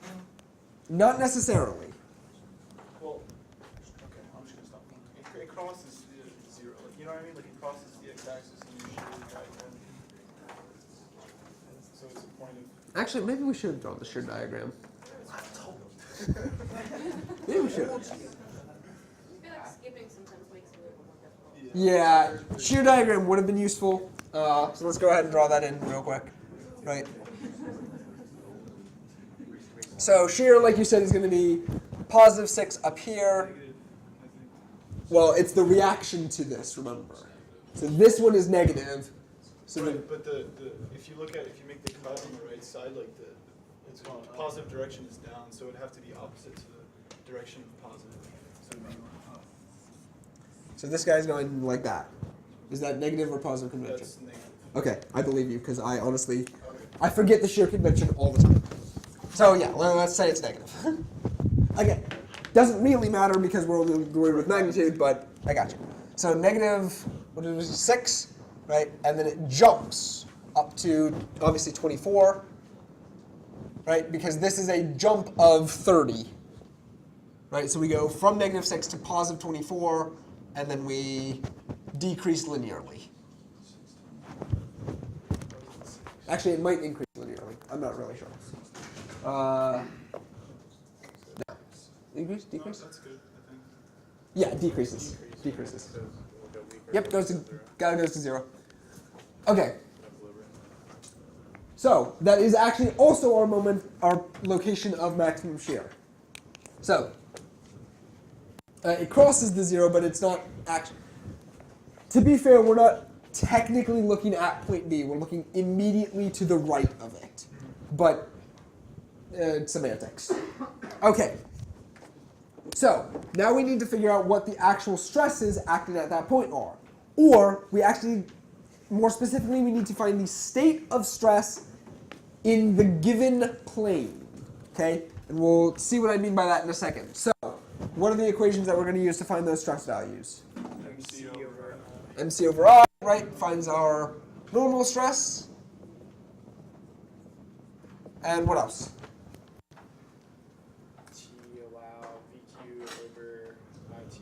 right? not necessarily. Well, okay, I'm just gonna stop. It crosses 0. Like, you know what I mean? Like it crosses the x-axis and you shear diagram. So it's a point of. Actually, maybe we should draw the shear diagram. Maybe we should. I feel like skipping sometimes makes it a little more difficult. Yeah, shear diagram would have been useful. So let's go ahead and draw that in real quick. Right. So shear, like you said, is going to be positive 6 up here. Well, it's the reaction to this, remember. So this one is negative. So the, Right, but if you make the cut on the right side, like it's positive direction is down, so it'd have to be opposite to the direction of positive. So it'd be up. so this guy's going like that. Is that negative or positive convention? That's negative. Okay, I believe you, because I honestly, Okay. I forget the shear convention all the time. So yeah, let's say it's negative. Again, doesn't really matter because we're only going with magnitude, but I got you. So negative, what did we say, 6? right? And then it jumps up to, obviously, 24, right? Because this is a jump of 30, right? So we go from -6 to positive 24, and then we decrease linearly. Actually, it might increase linearly. I'm not really sure. No. Increase? Decrease? That's good, I think. Yeah, decreases. Decreases. So we'll go weaker. Yep, goes to Zero. goes to 0. Okay, Equilibrium. so that is actually also our location of maximum shear. So it crosses the 0, but it's not actually. To be fair, we're not technically looking at point B. We're looking immediately to the right of it, but semantics. Okay. So now we need to figure out what the actual stresses acting at that point are. Or we actually, more specifically, we need to find the state of stress in the given plane. Okay? And we'll see what I mean by that in a second. So what are the equations that we're going to use to find those stress values? MC over MC over I, right, finds our normal stress. And what else? T allow VQ over IT.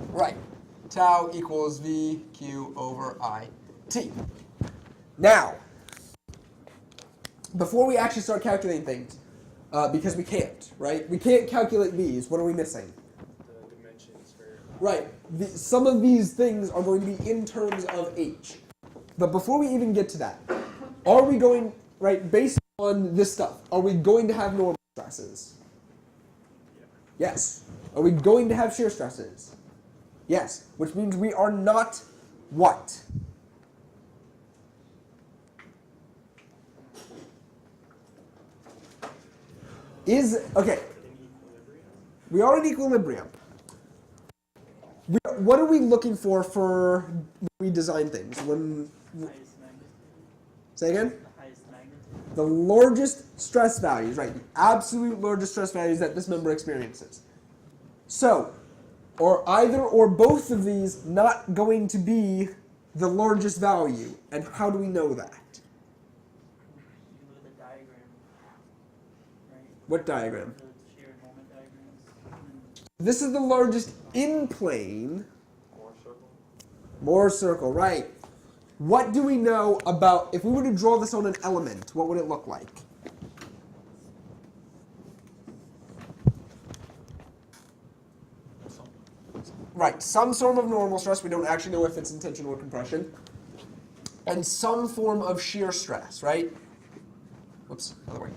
Right. Tau equals VQ over IT. Now, before we actually start calculating things, because we can't, right? We can't calculate these. What are we missing? The dimensions for Right. Some of these things are going to be in terms of H. But before we even get to that, are we going, right, based on this stuff, are we going to have normal stresses? Yes. Are we going to have shear stresses? Yes. Which means we are not what? Okay. We are in equilibrium. What are we looking for when we design things? When Highest magnitude. say again? The highest magnitude. The largest stress values, right? The absolute largest stress values that this member experiences. So, are either or both of these not going to be the largest value? And how do we know that? You can look at the diagram, right? What diagram? The shear and moment diagrams. This is the largest in plane. More circle. More circle, right. What do we know about, if we were to draw this on an element, what would it look like? Right, some form of normal stress, we don't actually know if it's in tension or compression. And some form of shear stress, right? Whoops, other way.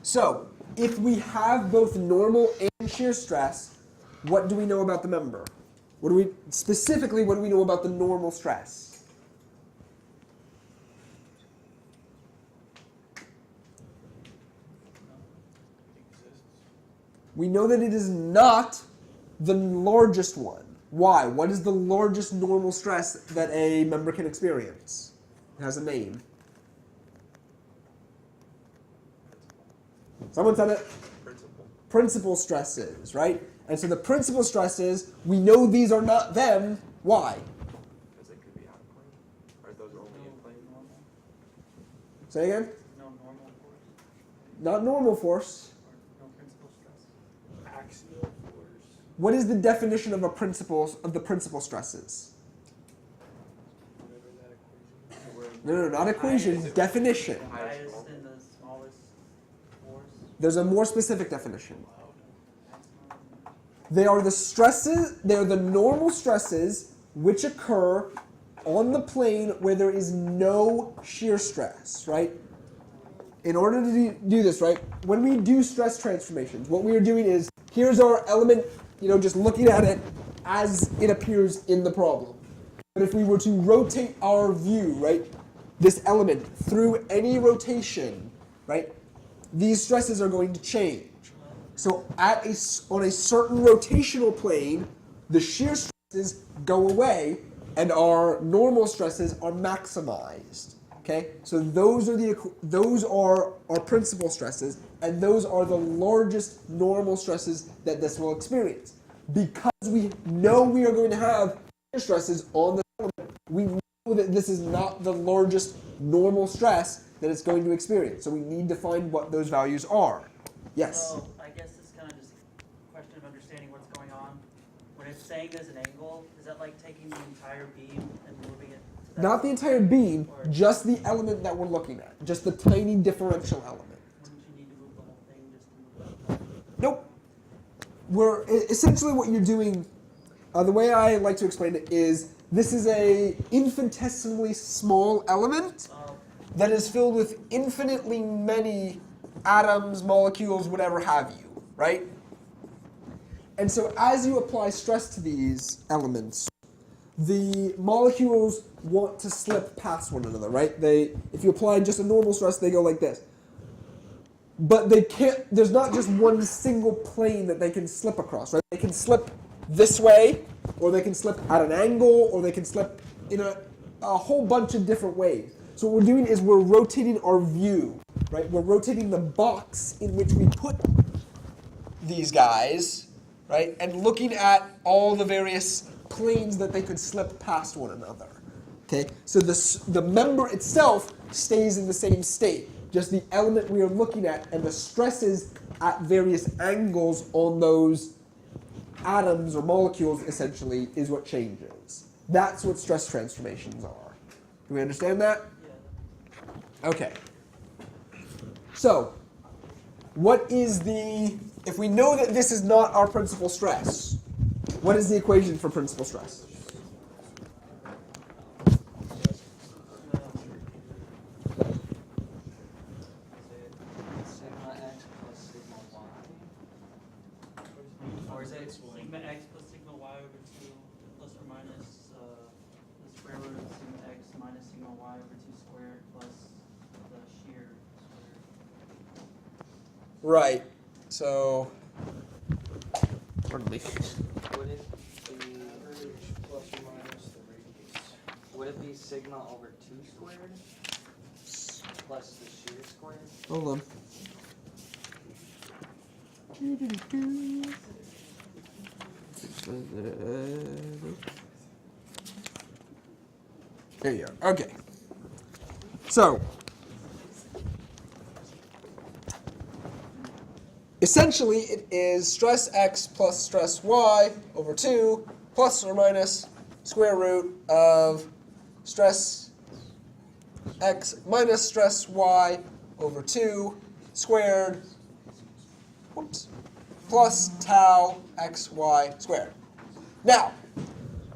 So, if we have both normal and shear stress, what do we know about the member? Specifically, what do we know about the normal stress? We know that it is not the largest one. Why? What is the largest normal stress that a member can experience? It has a name. Someone said it? Principal. Principal stresses, right? And so the principal stresses, we know these are not them. Why? Because they could be out of plane. Or those are only in plane. Normal. Say again? No normal force. Not normal force. Or no principal stress. axial force. What is the definition of the principal stresses? Whatever that equation. No, not equation, definition. The highest and the smallest force. There's a more specific definition. Maximum. They are the stresses, they are the normal stresses which occur on the plane where there is no shear stress, right? In order to do this, right, when we do stress transformations, what we are doing is, here's our element, just looking at it as it appears in the problem. But if we were to rotate our view, right, this element through any rotation, right, these stresses are going to change. So on a certain rotational plane, the shear stresses go away and our normal stresses are maximized. Okay? So those are our principal stresses, and those are the largest normal stresses that this will experience. Because we know we are going to have shear stresses on the element, we know that this is not the largest normal stress that it's going to experience. So we need to find what those values are. Yes? So I guess this is kind of just a question of understanding what's going on. When it's saying there's an angle, is that like taking the entire beam and moving it to that? Not the entire beam, just the element that we're looking at. Just the tiny differential element. Wouldn't you need to move the whole thing just to move that? Nope. Essentially what you're doing, the way I like to explain it is, this is a infinitesimally small element that is filled with infinitely many atoms, molecules, whatever have you, right? And so as you apply stress to these elements, the molecules want to slip past one another, right? If you apply just a normal stress, they go like this. But they can't, there's not just one single plane that they can slip across, right? They can slip this way, or they can slip at an angle, or they can slip in a whole bunch of different ways. So what we're doing is we're rotating our view, right? We're rotating the box in which we put these guys, right? And looking at all the various planes that they could slip past one another. Okay? So the member itself stays in the same state. Just the element we are looking at and the stresses at various angles on those atoms or molecules essentially is what changes. That's what stress transformations are. Do we understand that? Yeah. Okay. So, what is if we know that this is not our principal stress, what is the equation for principal stress? Sigma x plus sigma y. Or is it sigma x plus sigma y over 2 plus or minus the square root of sigma x minus sigma y over 2 squared plus the shear squared? Right. So, pardon me. Would it be plus or minus the radius? Would it be sigma over 2 squared plus the shear squared? Hold on. There you are. Okay. So, essentially it is stress x plus stress y over 2 plus or minus square root of stress x minus stress y over 2 squared, whoops, plus tau xy squared. Now,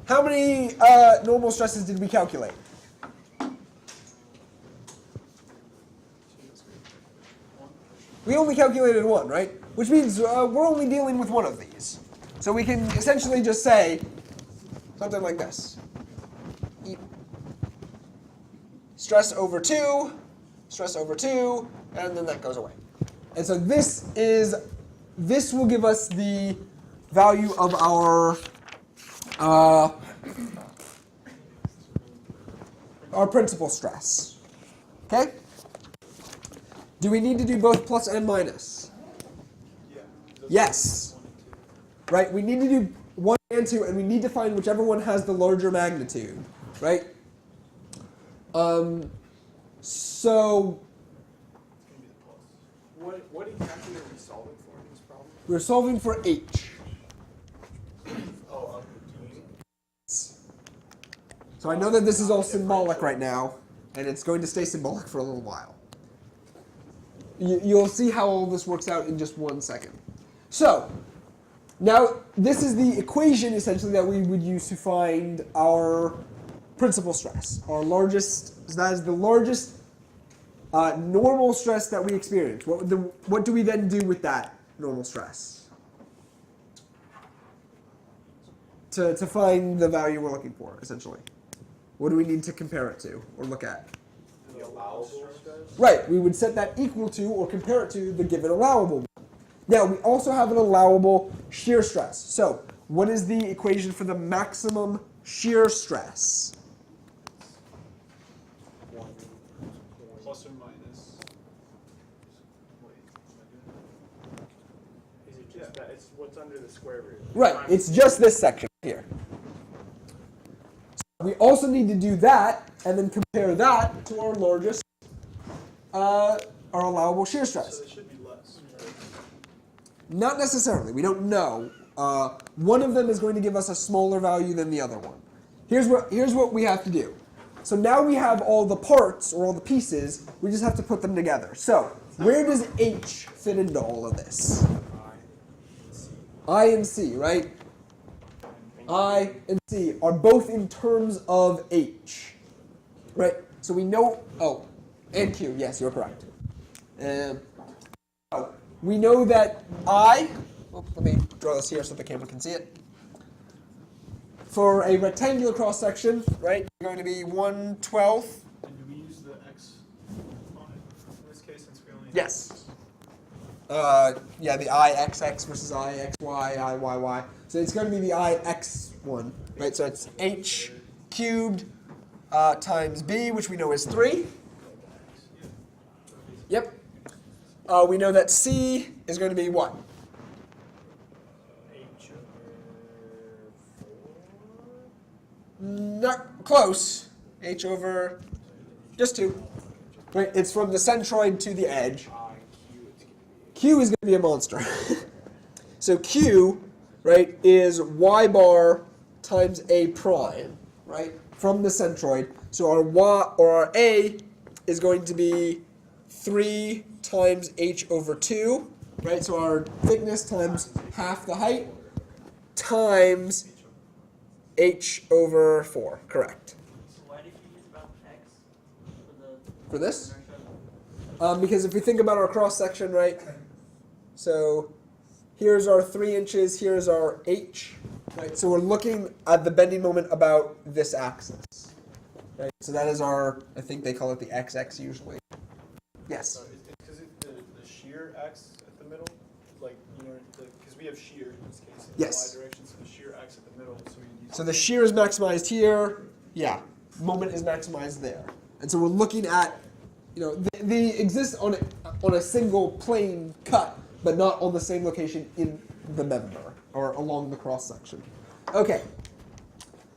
how many normal stresses did we calculate? We only calculated one, right? Which means we're only dealing with one of these. So we can essentially just say something like this. Stress over 2, and then that goes away. And so this will give us the value of our principal stress. Okay? Do we need to do both plus and minus? Yeah. Yes. Right? We need to do 1 and 2, and we need to find whichever one has the larger magnitude. Right? So What exactly are we solving for in this problem? we're solving for h. Oh, So I know that this is all symbolic right now, and it's going to stay symbolic for a little while. You'll see how all this works out in just 1 second. So, now this is the equation essentially that we would use to find our principal stress. That is the largest normal stress that we experience. What do we then do with that normal stress? To find the value we're looking for, essentially. What do we need to compare it to or look at? the allowable stress? Right, we would set that equal to or compare it to the given allowable one. Now, we also have an allowable shear stress. So, what is the equation for the maximum shear stress? Plus or minus. Wait, Is it just that? It's what's under the square root. Right, it's just this section here. So we also need to do that and then compare that to our largest, our allowable shear stress. So it should be less. Not necessarily. We don't know. One of them is going to give us a smaller value than the other one. Here's what we have to do. So now we have all the parts, or all the pieces, we just have to put them together. So, where does H fit into all of this? I and C, right? I and C are both in terms of H. Right? So we know, oh, and Q, yes, you're correct. We know that I, let me draw this here so the camera can see it. For a rectangular cross section, right, you're going to be 1/12. And do we use the x on it in this case since we only Yes. Yeah, the IXX versus IXY, IYY. So it's going to be the IX one, right? So it's H cubed times B, which we know is 3. Yep. We know that C is going to be what? H over 4. Not close. H over just 2. Right? It's from the centroid to the edge. Q is going to be a monster. So Q, right, is y bar times a prime, right, from the centroid. So our y or our a is going to be 3 times h over 2, right? So our thickness times half the height times h over 4, correct. So why did you use about X For this? inertia? Because if we think about our cross section, right? So here's our 3 inches, here's our h, right? So we're looking at the bending moment about this axis, right? So that is our, I think they call it the XX usually. Yes. Because the shear acts at the middle, like, you know, because we have shear in this case in Yes. the y direction, so the shear acts at the middle, so we use. So the shear is maximized here, yeah. Moment is maximized there. And so we're looking at, you know, they exist on a single plane cut, but not on the same location in the member or along the cross section. Okay.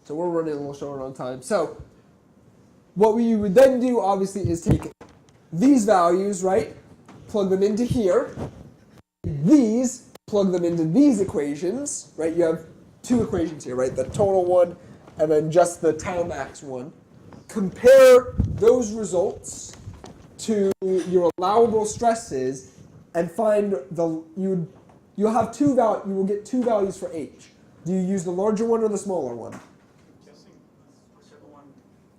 So we're running a little short on time. So what we would then do, obviously, is take these values, right? Plug them into here. These, plug them into these equations, right? You have 2 equations here, right? The total one and then just the tau max one. Compare those results to your allowable stresses and find you'll have you will get 2 values for H. Do you use the larger one or the smaller one? Whichever one,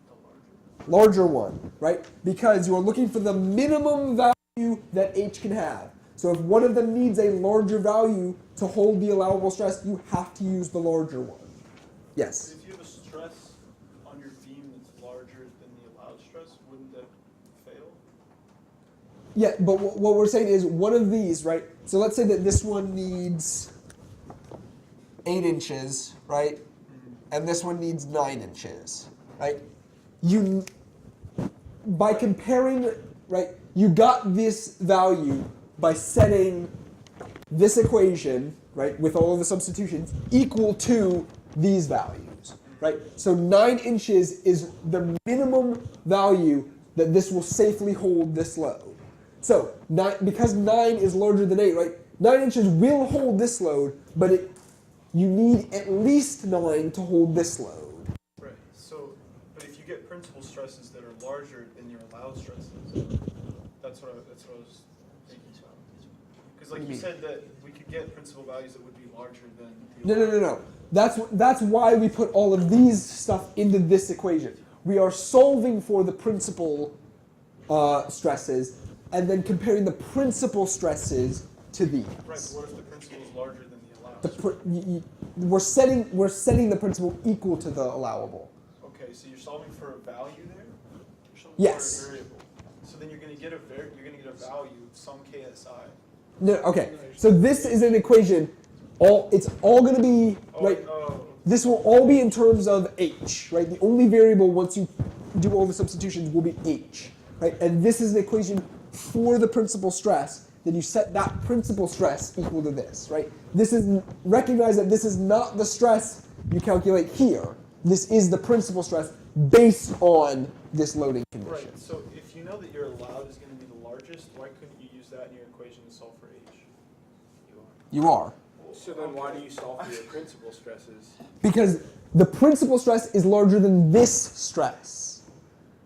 the larger. Larger one, right? Because you are looking for the minimum value that H can have. So if one of them needs a larger value to hold the allowable stress, you have to use the larger one. Yes? If you have a stress on your beam that's larger than the allowed stress, wouldn't that fail? Yeah, but what we're saying is one of these, right? So let's say that this one needs 8 inches, right? And this one needs 9 inches, right? By comparing, right, you got this value by setting this equation, right, with all of the substitutions, equal to these values, right? So 9 inches is the minimum value that this will safely hold this load. So because 9 is larger than 8, right, 9 inches will hold this load, but you need at least 9 to hold this load. Right. So, but if you get principal stresses that are larger than your allowed stresses, that's what I was thinking. Because like you said that we could get principal values that would be larger than the No. That's why we put all of these stuff into this equation. We are solving for the principal stresses and then comparing the principal stresses to these. Right, but what if the principal is larger than the allowed? We're setting the principal equal to the allowable. Okay, so you're solving for a value there? You're solving Yes. for a variable. So then you're going to get a value of some KSI. No, okay. So this is an equation. It's all going to be right. This will all be in terms of H, right? The only variable once you do all the substitutions will be H, right? And this is an equation for the principal stress. Then you set that principal stress equal to this, right? Recognize that this is not the stress you calculate here. This is the principal stress based on this loading condition. Right, so if you know that your allowed is going to be the largest, why couldn't you use that in your equation to solve for h? You are. So then why do you solve for your principal stresses? Because the principal stress is larger than this stress.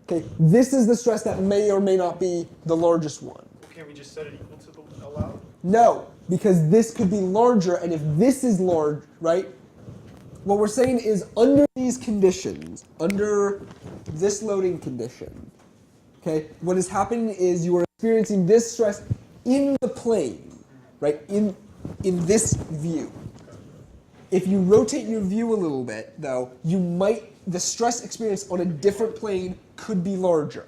Okay, this is the stress that may or may not be the largest one. Can't we just set it equal to the allowed? No, because this could be larger, and if this is large, right? What we're saying is under these conditions, under this loading condition, okay, what is happening is you are experiencing this stress in the plane, right, in this view. If you rotate your view a little bit, though, the stress experience on a different plane could be larger.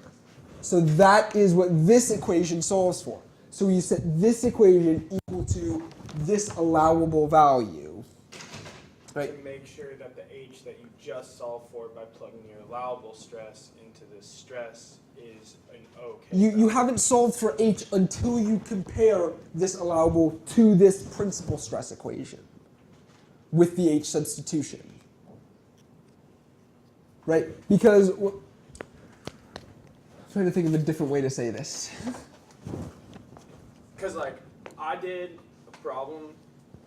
So that is what this equation solves for. So you set this equation equal to this allowable value. Right? To make sure that the h that you just solved for by plugging your allowable stress into this stress is an okay You value. haven't solved for h until you compare this allowable to this principal stress equation with the h substitution. Right? Because I'm trying to think of a different way to say this. Because like I did a problem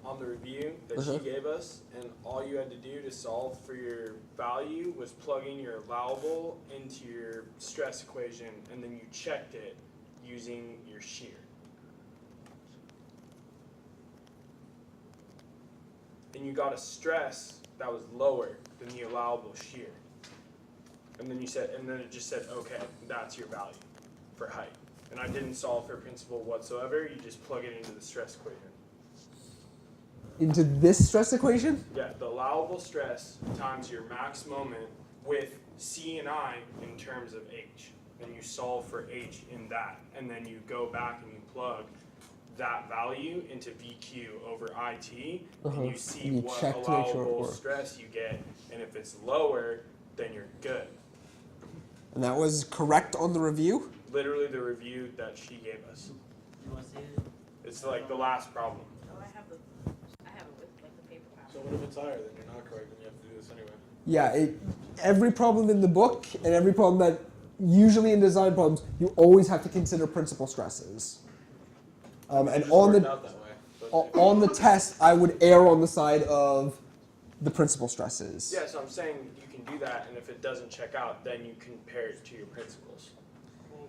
on the review that she gave us, and all you had to do to solve for your value was plug in your allowable into your stress equation, and then you checked it using your shear. And you got a stress that was lower than the allowable shear. And then it just said, okay, that's your value for height. And I didn't solve for principal whatsoever. You just plug it into the stress equation. Into this stress equation? Yeah, the allowable stress times your max moment with C and I in terms of H. And you solve for H in that. And then you go back and you plug that value into VQ over IT, and you see And you what check to make sure it allowable works. stress you get. And if it's lower, then you're good. And that was correct on the review? Literally the review that she gave us. You want to see it? It's like the last problem. Oh, I have it with like the paper copy. So what if it's higher, then you're not correct, then you have to do this anyway. Yeah, every problem in the book and every problem that usually in design problems, you always have to consider principal stresses. And It just on worked the out that way, but on the test, I would err on the side of the principal stresses. Yeah, so I'm saying you can do that, and if it doesn't check out, then you compare it to your principles. Well,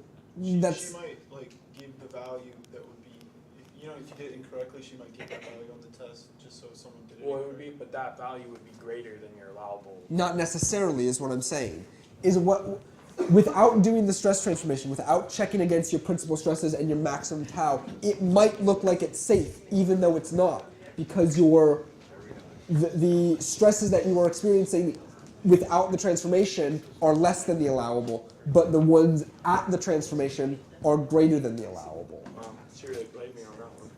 That's- she might like give the value that would be, if you did it incorrectly, she might give that value on the test just so someone did it. Well, it would be, incorrectly. but that value would be greater than your allowable. Not necessarily is what I'm saying. Is what without doing the stress transformation, without checking against your principal stresses and your maximum tau, it might look like it's safe, even though it's not, because the stresses that you are experiencing without the transformation are less than the allowable, but the ones at the transformation are greater than the allowable. She really played me on that one.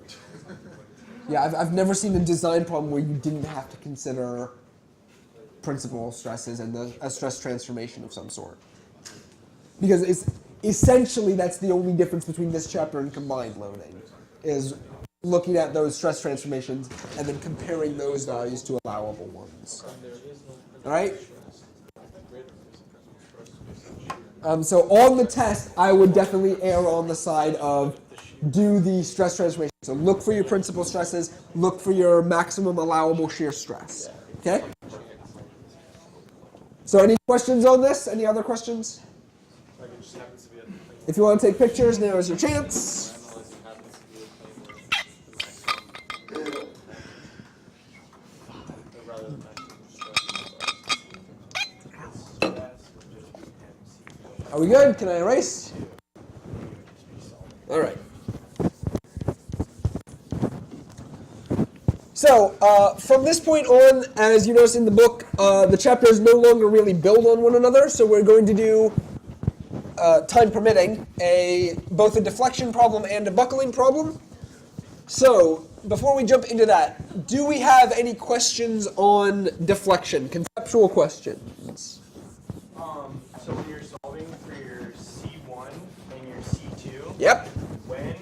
Yeah, I've never seen a design problem where you didn't have to consider principal stresses and a stress transformation of some sort. Because it's essentially that's the only difference between this chapter and combined loading, is looking at those stress transformations and then comparing those values to allowable ones. All right? So on the test, I would definitely err on the side of do the stress transformation. So look for your principal stresses, look for your maximum allowable shear stress. Okay? So any questions on this? Any other questions? like it just happens to be a thing. If you want to take pictures, now is your chance. Analyzing happens to be a thing where the maximum, rather than maximum stress. Are we good? Can I erase? All right. So, from this point on, as you notice in the book, the chapters no longer really build on one another, so we're going to do, time permitting, both a deflection problem and a buckling problem. So, before we jump into that, do we have any questions on deflection, conceptual questions? So when you're solving for your C1 and your C2, Yep. when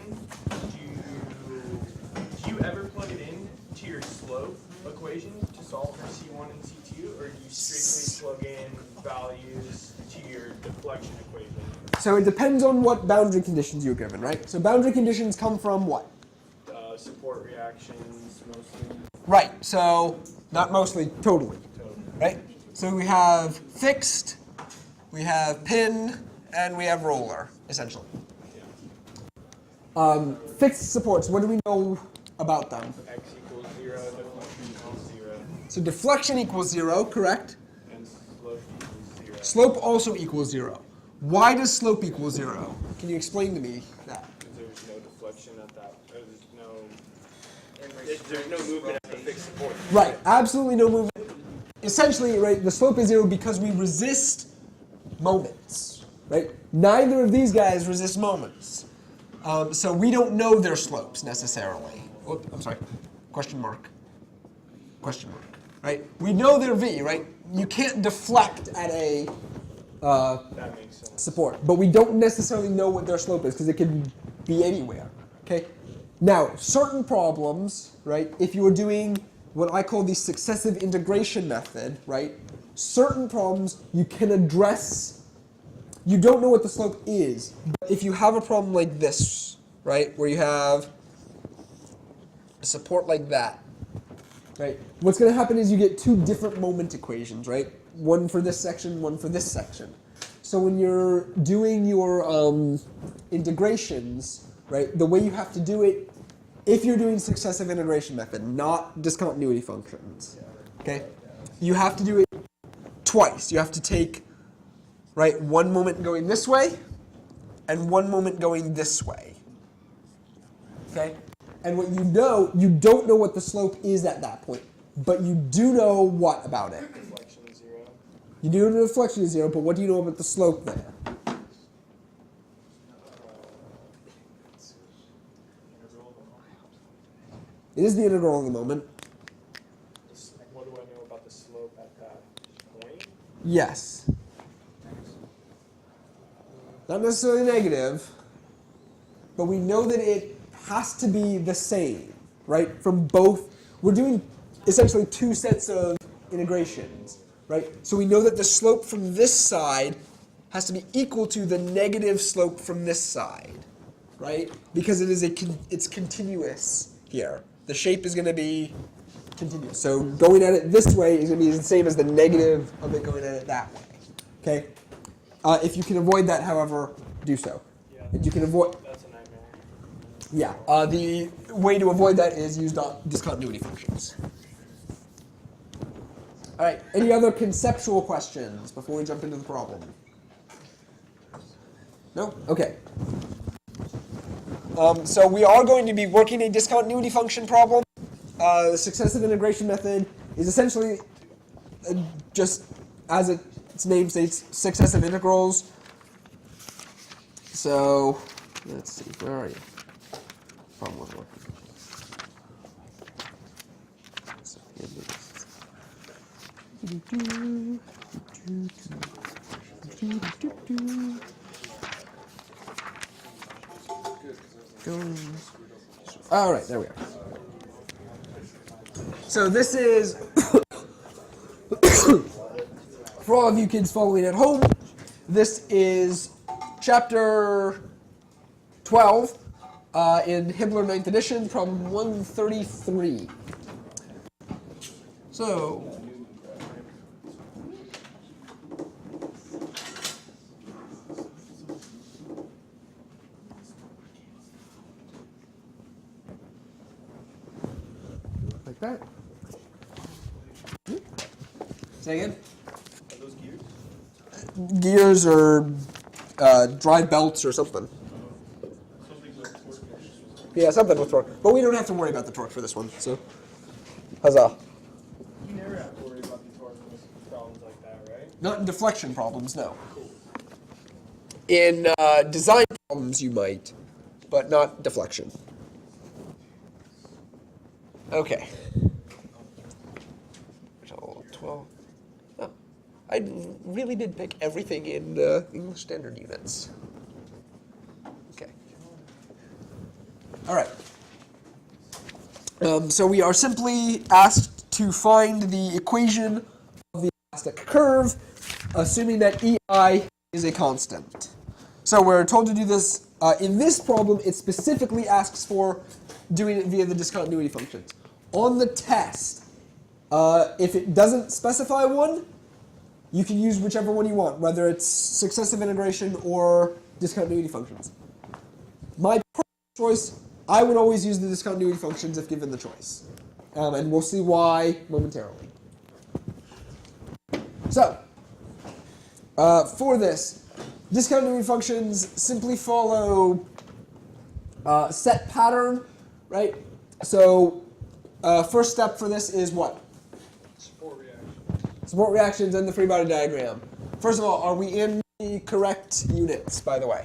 do you ever plug it in to your slope equation to solve for C1 and C2, or do you strictly plug in values to your deflection equation. So it depends on what boundary conditions you're given, right? So boundary conditions come from what? Support reactions mostly. Right, so not mostly, totally, right? So we have fixed, we have pin, and we have roller, essentially. Fixed supports, what do we know about them? X equals 0, deflection equals 0, So deflection equals 0, correct? and slope equals 0. Slope also equals 0. Why does slope equal 0? Can you explain to me that? Because there's no deflection at that. There's no movement at the fixed support. Right, absolutely no movement. Essentially, right, the slope is 0 because we resist moments, right? Neither of these guys resist moments. So we don't know their slopes necessarily. Oh, I'm sorry, question mark, right? We know their V, right? You can't deflect at a That makes sense. support, but we don't necessarily know what their slope is because it can be anywhere, okay? Now, certain problems, right, if you were doing what I call the successive integration method, right, certain problems you can address, you don't know what the slope is, but if you have a problem like this, right, where you have a support like that, right, what's going to happen is you get two different moment equations, right, one for this section, one for this section. So when you're doing your integrations, right, the way you have to do it, if you're doing successive integration method, not discontinuity functions, okay, you have to do it twice. You have to take, right, one moment going this way and one moment going this way, okay? And what you know, you don't know what the slope is at that point, but you do know what about it? Deflection is 0. You do know the deflection is 0, but what do you know about the slope there? It is the integral of the moment. What do I know about the slope at that point? Yes. Not necessarily negative, but we know that it has to be the same, right? From both, we're doing essentially two sets of integrations, right? So we know that the slope from this side has to be equal to the negative slope from this side, right? Because it is it's continuous here. The shape is going to be continuous. So going at it this way is going to be the same as the negative of it going at it that way. Okay? If you can avoid that, however, do so. Yeah. If you can avoid, That's a nightmare. yeah, the way to avoid that is use discontinuity functions. All right. Any other conceptual questions before we jump into the problem? No? Okay. So we are going to be working a discontinuity function problem. The successive integration method is essentially just, as its name states, successive integrals. So let's see, where are you? Problem was working. So here it is. All right, there we are. So this is, for all of you kids following at home, this is chapter 12 in Hibbler 9th edition, problem 133. So, like that. Say again? Are those gears? Gears or drive belts or something. Something with torque. Yeah, something with torque. But we don't have to worry about the torque for this one, so huzzah. You never have to worry about the torque with problems like that, right? Not in deflection problems, no. In design problems you might, but not deflection. Okay. 12. Oh, I really did pick everything in English Standard units. Okay. All right. So we are simply asked to find the equation of the elastic curve assuming that EI is a constant. So we're told to do this. In this problem, it specifically asks for doing it via the discontinuity functions. On the test, if it doesn't specify one, you can use whichever one you want, whether it's successive integration or discontinuity functions. My personal choice, I would always use the discontinuity functions if given the choice. And we'll see why momentarily. So, for this, discontinuity functions simply follow set pattern, right? So, first step for this is what? Support reaction. Support reactions and the free body diagram. First of all, are we in the correct units, by the way?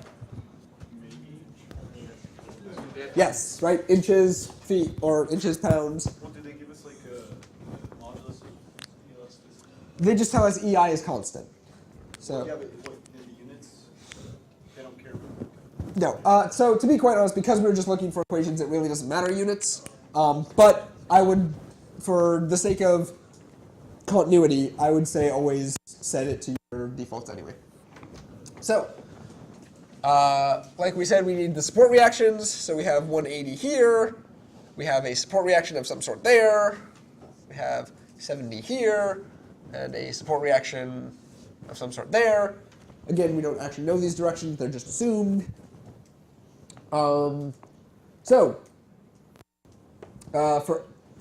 Yes, right? Inches, feet, or inches, pounds. Well, do they give us like a modulus of elasticity? They just tell us EI is constant. So. Yeah, but what, in the units, they don't care about No. So to be quite honest, because we were just looking for equations, it really doesn't matter units. But I would, for the sake of continuity, I would say always set it to your defaults anyway. So, like we said, we need the support reactions. So we have 180 here. We have a support reaction of some sort there. We have 70 here, and a support reaction of some sort there. Again, we don't actually know these directions. They're just assumed. For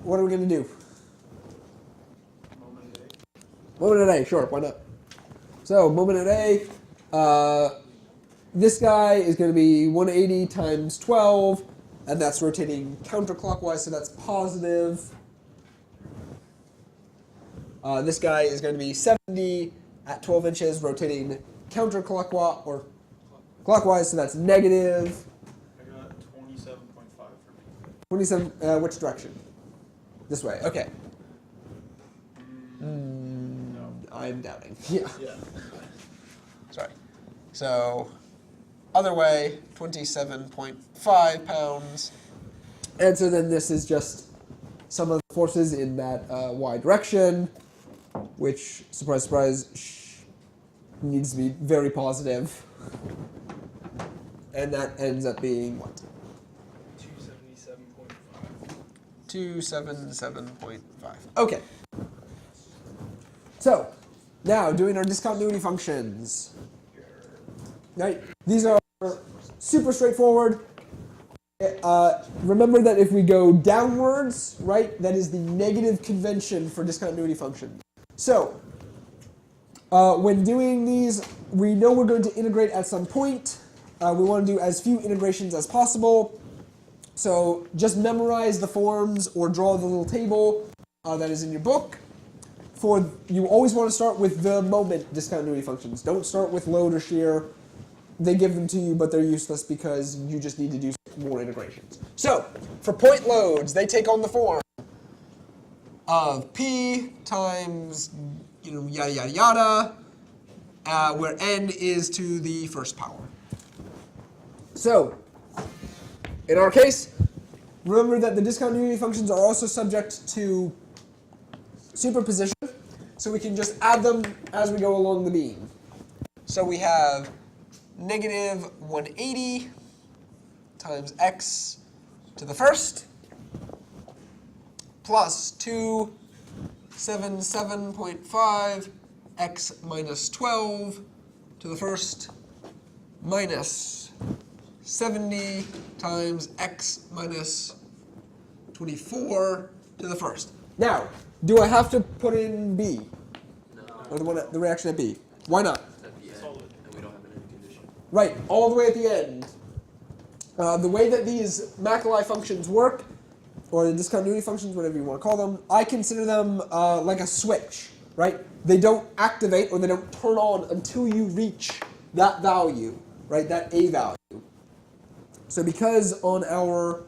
what are we going to do? Moment at A, sure, why not? So, moment at A, this guy is going to be 180 times 12, and that's rotating counterclockwise, so that's positive. This guy is going to be 70 at 12 inches, rotating counterclockwise, or clockwise, so that's negative. I got 27.5 for me. 27, which direction? This way, okay. No. I'm doubting. Yeah. Yeah. Sorry. So, other way, 27.5 pounds. And so then this is just some of the forces in that y direction, which, surprise, surprise, needs to be very positive. And that ends up being what? 277.5. 277.5. Okay. So, now doing our discontinuity functions. Right? These are super straightforward. Remember that if we go downwards, right, that is the negative convention for discontinuity functions. So, when doing these, we know we're going to integrate at some point. We want to do as few integrations as possible. So just memorize the forms or draw the little table that is in your book. You always want to start with the moment discontinuity functions. Don't start with load or shear. They give them to you, but they're useless because you just need to do more integrations. So for point loads, they take on the form of P times, yada, yada, yada, where n is to the first power. So, in our case, remember that the discontinuity functions are also subject to superposition, so we can just add them as we go along the beam. So we have negative 180 times x to the first plus 277.5 x minus 12 to the first minus 70 times x minus 24 to the first. Now, do I have to put in B? No. Or the reaction at B? Why not? At the end, and we don't have an end condition. Right, all the way at the end. The way that these Macaulay functions work, or the discontinuity functions, whatever you want to call them, I consider them like a switch, right? They don't activate or they don't turn on until you reach that value, right, that A value. So because on our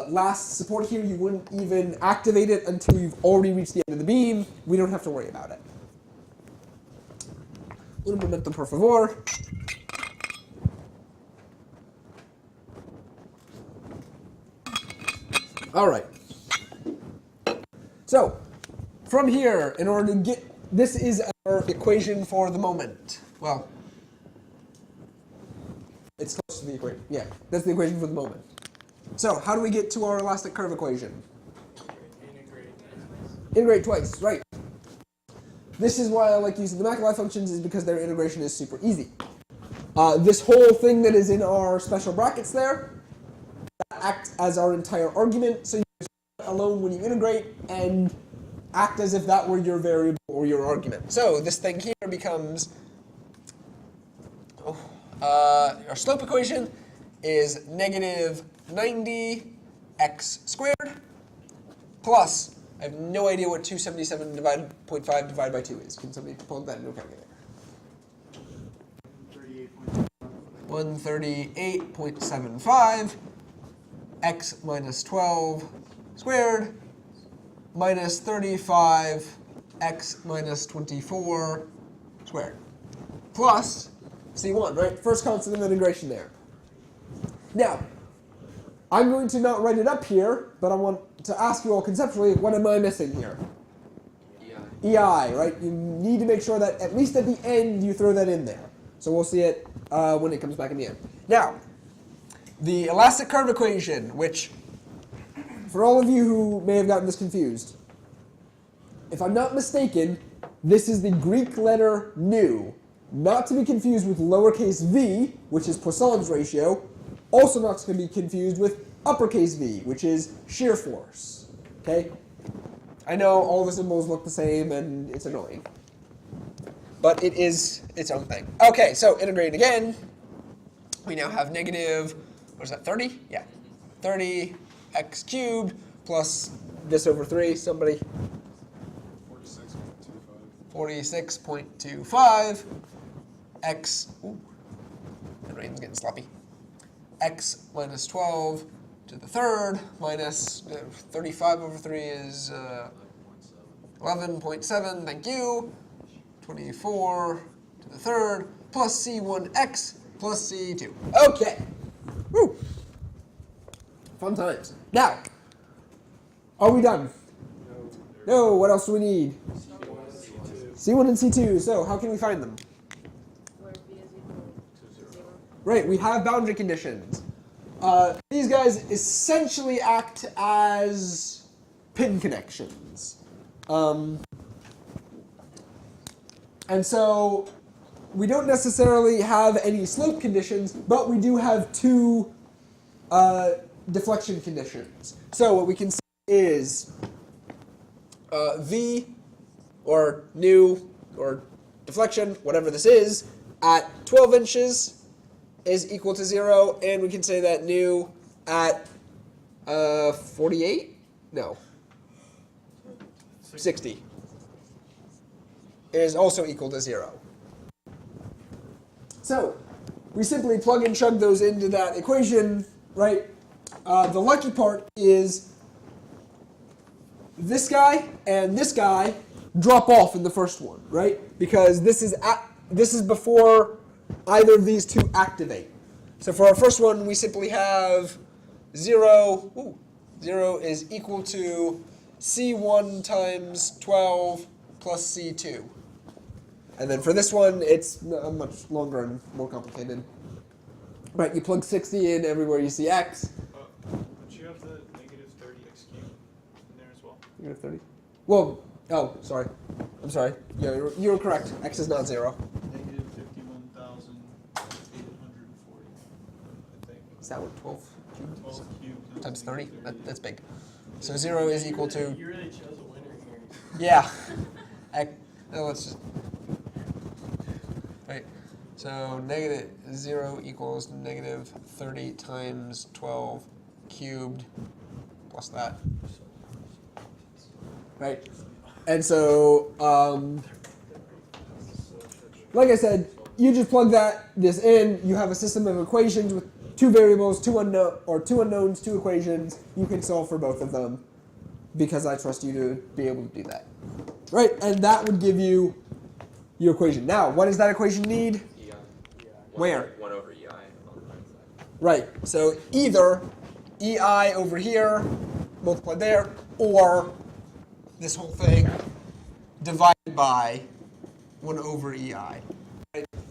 last support here, you wouldn't even activate it until you've already reached the end of the beam, we don't have to worry about it. Un momento, por favor. All right. So from here, in order to get this is our equation for the moment. Well, it's close to the equation. Yeah, that's the equation for the moment. So how do we get to our elastic curve equation? Integrate twice, right. This is why I like using the Maclaurin functions, is because their integration is super easy. This whole thing that is in our special brackets there, that acts as our entire argument, so you just leave it alone when you integrate and act as if that were your variable or your argument. So this thing here becomes, our slope equation is negative 90x squared plus, I have no idea what 277 divided 0.5 divided by 2 is. Can somebody plug that into a calculator? 138.75 x minus 12 squared minus 35 x minus 24 squared plus C1, right? First constant of integration there. Now, I'm going to not write it up here, but I want to ask you all conceptually, what am I missing here? EI, right? You need to make sure that at least at the end you throw that in there. So we'll see it when it comes back in the end. Now, the elastic curve equation, which, for all of you who may have gotten this confused, if I'm not mistaken, this is the Greek letter nu, not to be confused with lowercase v, which is Poisson's ratio, also not to be confused with uppercase v, which is shear force. Okay? I know all the symbols look the same and it's annoying, but it is its own thing. Okay, so integrate again. We now have negative, what is that, 30? Yeah, 30 x cubed plus this over 3, somebody? 46.25 x, ooh, the rain's getting sloppy, x minus 12 to the third minus 35 over 3 is 11.7, thank you, 24 to the third plus C1x plus C2. Okay, woo, fun times. Now, are we done? No, what else do we need? C1 and C2, so how can we find them? Where b is equal to 0. Right, we have boundary conditions. These guys essentially act as pin connections. And so we don't necessarily have any slope conditions, but we do have two deflection conditions. So what we can say is V, or nu, or deflection, whatever this is, at 12 inches is equal to 0, and we can say that nu at 48? No. 60 is also equal to 0. So we simply plug and chug those into that equation, right? The lucky part is this guy and this guy drop off in the first one, right? Because this is before either of these two activate. So for our first one, we simply have 0. 0 is equal to C1 times 12 plus C2. And then for this one, it's much longer and more complicated. Right, you plug 60 in everywhere you see x. But you have the negative 30x cubed in there as well. Negative 30? Well, oh, sorry. I'm sorry. Yeah, you're correct. X is not 0. Negative 51,840, I think. Is that what 12 cubed? 12 cubed Times 30? That's big. So 0 is equal to... You really chose a winner here. Yeah. No, let's just... Right. So negative 0 equals negative 30 times 12 cubed plus that. Right. And so, like I said, you just plug this in. You have a system of equations with two variables, two unknowns, two equations. You can solve for both of them because I trust you to be able to do that. Right, and that would give you your equation. Now, what does that equation need? EI. Where? 1 over EI on the right side. Right, so either EI over here, multiplied there, or this whole thing divided by 1 over EI.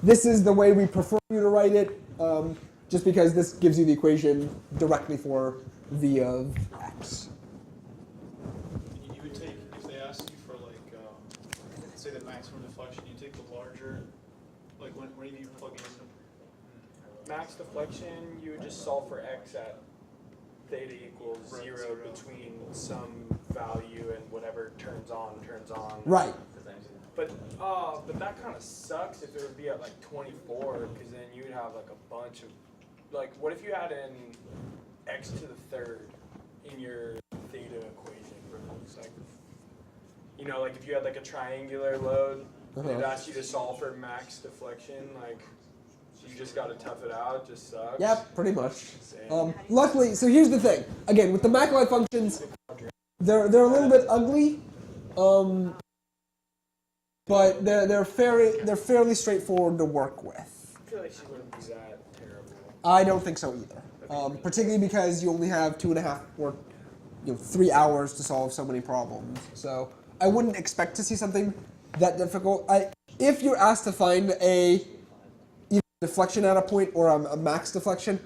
This is the way we prefer you to write it, just because this gives you the equation directly for V of x. You would take, if they asked you for like, say the maximum deflection, you take the larger, like when you plug in Max deflection, you would just solve for x at theta equals Right, 0 0. between some value and whatever turns on. Right. But that kind of sucks if it would be at like 24, because then you would have like a bunch of, like, what if you had an x to the third in your theta equation? It's like, you know, like if you had like a triangular load, they'd ask you to solve for max deflection, like, you just got to tough it out, it just sucks. Yep, pretty much. Luckily, so here's the thing. Again, with the Maclay functions, they're a little bit ugly, but they're fairly straightforward to work with. I feel like she wouldn't be that terrible. I don't think so either. Particularly because you only have 2.5 or 3 hours to solve so many problems. So I wouldn't expect to see something that difficult. If you're asked to find a either deflection at a point or a max deflection,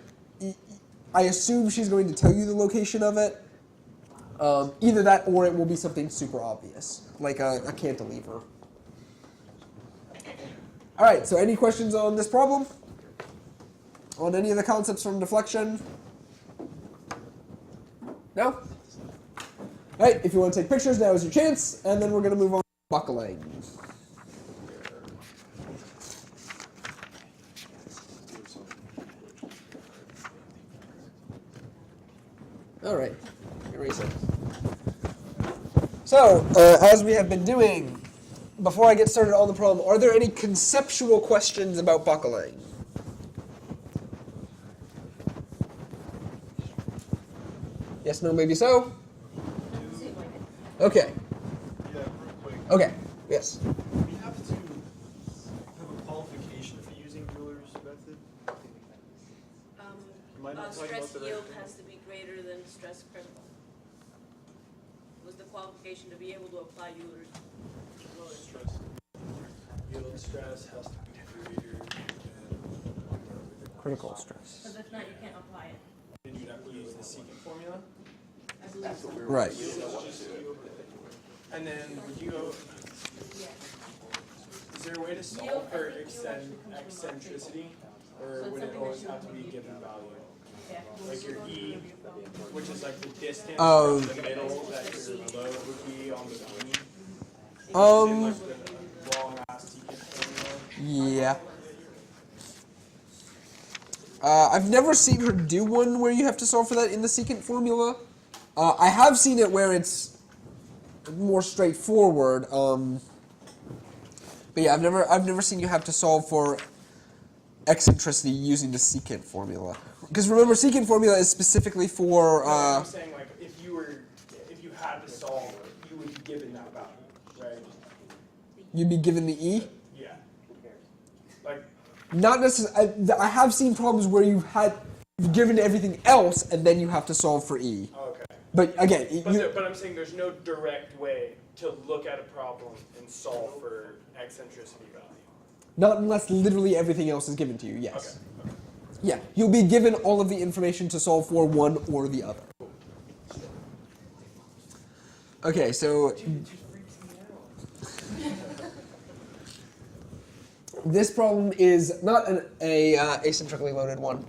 I assume she's going to tell you the location of it. Either that or it will be something super obvious, like a cantilever. All right, so any questions on this problem? On any of the concepts from deflection? No? All right, if you want to take pictures, now is your chance, and then we're going to move on to buckling. All right, erase it. So, as we have been doing, before I get started on the problem, are there any conceptual questions about buckling? Yes, no, maybe so? Okay. Yeah, real quick. Okay, yes. We have to have a qualification for using Euler's method. Am I not talking Stress about the right yield thing? has to be greater than stress critical. Was the qualification to be able to apply Euler's? Stress. Yield stress has to be greater than Critical stress. Because if not, you can't apply it. then you'd have to use the secant formula. I believe so. Right. And then would you go, Yeah. is there a way to solve for eccentricity? Or would it always have to be a given value? Yeah. Like your E, which is like the distance Oh. from the middle that your load would be on the V. In Um, like the long ass secant formula. yeah. I've never seen her do one where you have to solve for that in the secant formula. I have seen it where it's more straightforward. But yeah, I've never seen you have to solve for eccentricity using the secant formula. Because remember, secant formula is specifically for. I'm saying like if you had to solve, you would be given that value, right? You'd be given the E. Yeah. Like Not necessarily. I have seen problems where you've given everything else and then you have to solve for E. okay. But again, But I'm saying there's no direct way to look at a problem and solve for eccentricity value. not unless literally everything else is given to you. Yes. Okay. Yeah, you'll be given all of the information to solve for one or the other. Okay, so this problem is not an acentrically loaded one.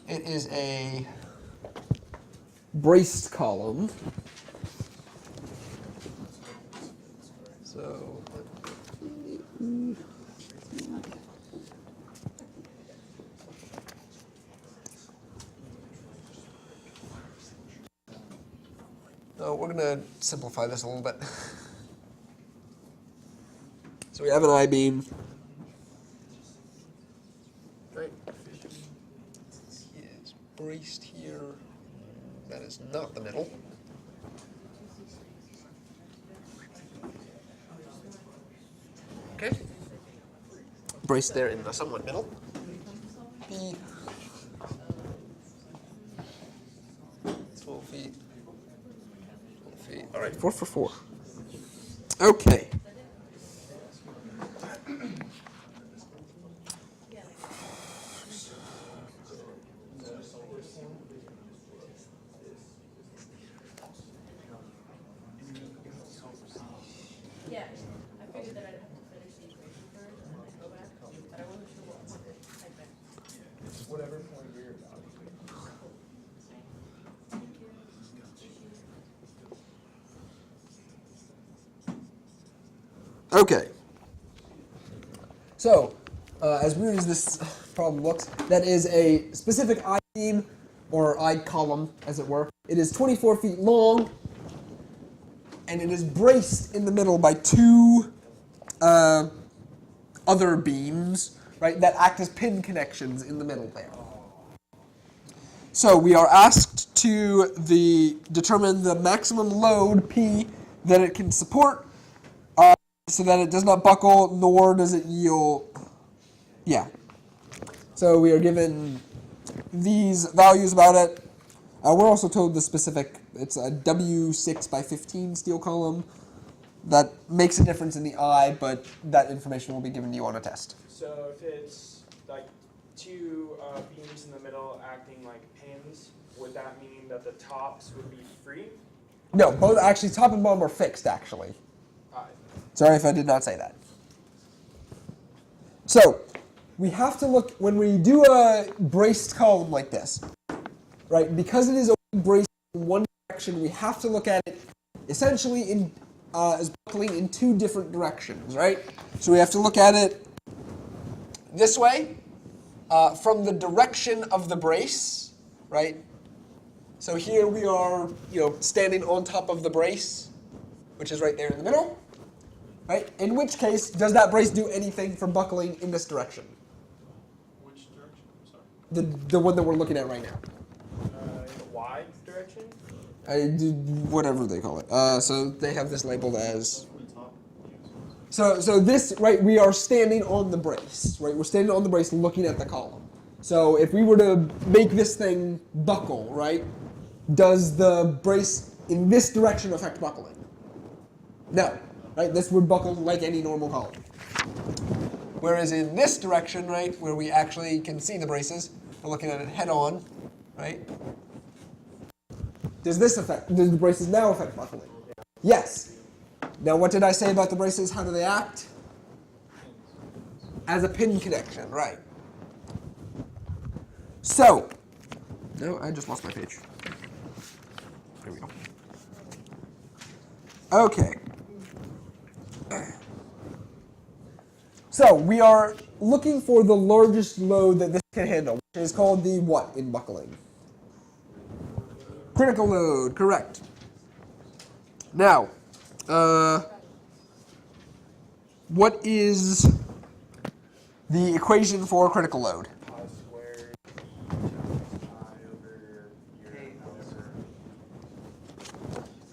It is a braced column. So we're going to simplify this a little bit. So we have an I-beam. Right. Is braced here. That is not the middle. Okay. Braced there in the somewhat middle. B. 12 feet. 12 feet. All right, 4 for 4. Okay. Okay. So, as weird as this problem looks, that is a specific I-beam, or I-column, as it were. It is 24 feet long, and it is braced in the middle by two other beams, right, that act as pin connections in the middle there. So we are asked to determine the maximum load P that it can support, so that it does not buckle, nor does it yield. Yeah. So we are given these values about it. We're also told the specific, it's a W6 by 15 steel column. That makes a difference in the I, but that information will be given to you on a test. So if it's like two beams in the middle acting like pins, would that mean that the tops would be free? No, both actually, top and bottom are fixed, actually. Sorry if I did not say that. So, we have to look, when we do a braced column like this, right, because it is only braced in one direction, we have to look at it essentially as buckling in two different directions, right? So we have to look at it this way, from the direction of the brace, right? So here we are, standing on top of the brace, which is right there in the middle, right? In which case, does that brace do anything for buckling in this direction? Which direction? I'm sorry. The one that we're looking at right now. In the Y direction? Whatever they call it. So they have this labeled as. So this, right, we are standing on the brace, right? We're standing on the brace looking at the column. So if we were to make this thing buckle, right, does the brace in this direction affect buckling? No, right? This would buckle like any normal column. Whereas in this direction, right, where we actually can see the braces, we're looking at it head on, right? Does the braces now affect buckling? Yes. Now what did I say about the braces? How do they act? As a pin connection, right. So, no, I just lost my page. There we go. Okay. So, we are looking for the largest load that this can handle, which is called the what in buckling? Critical load, correct. Now, what is the equation for critical load? Pi squared times I over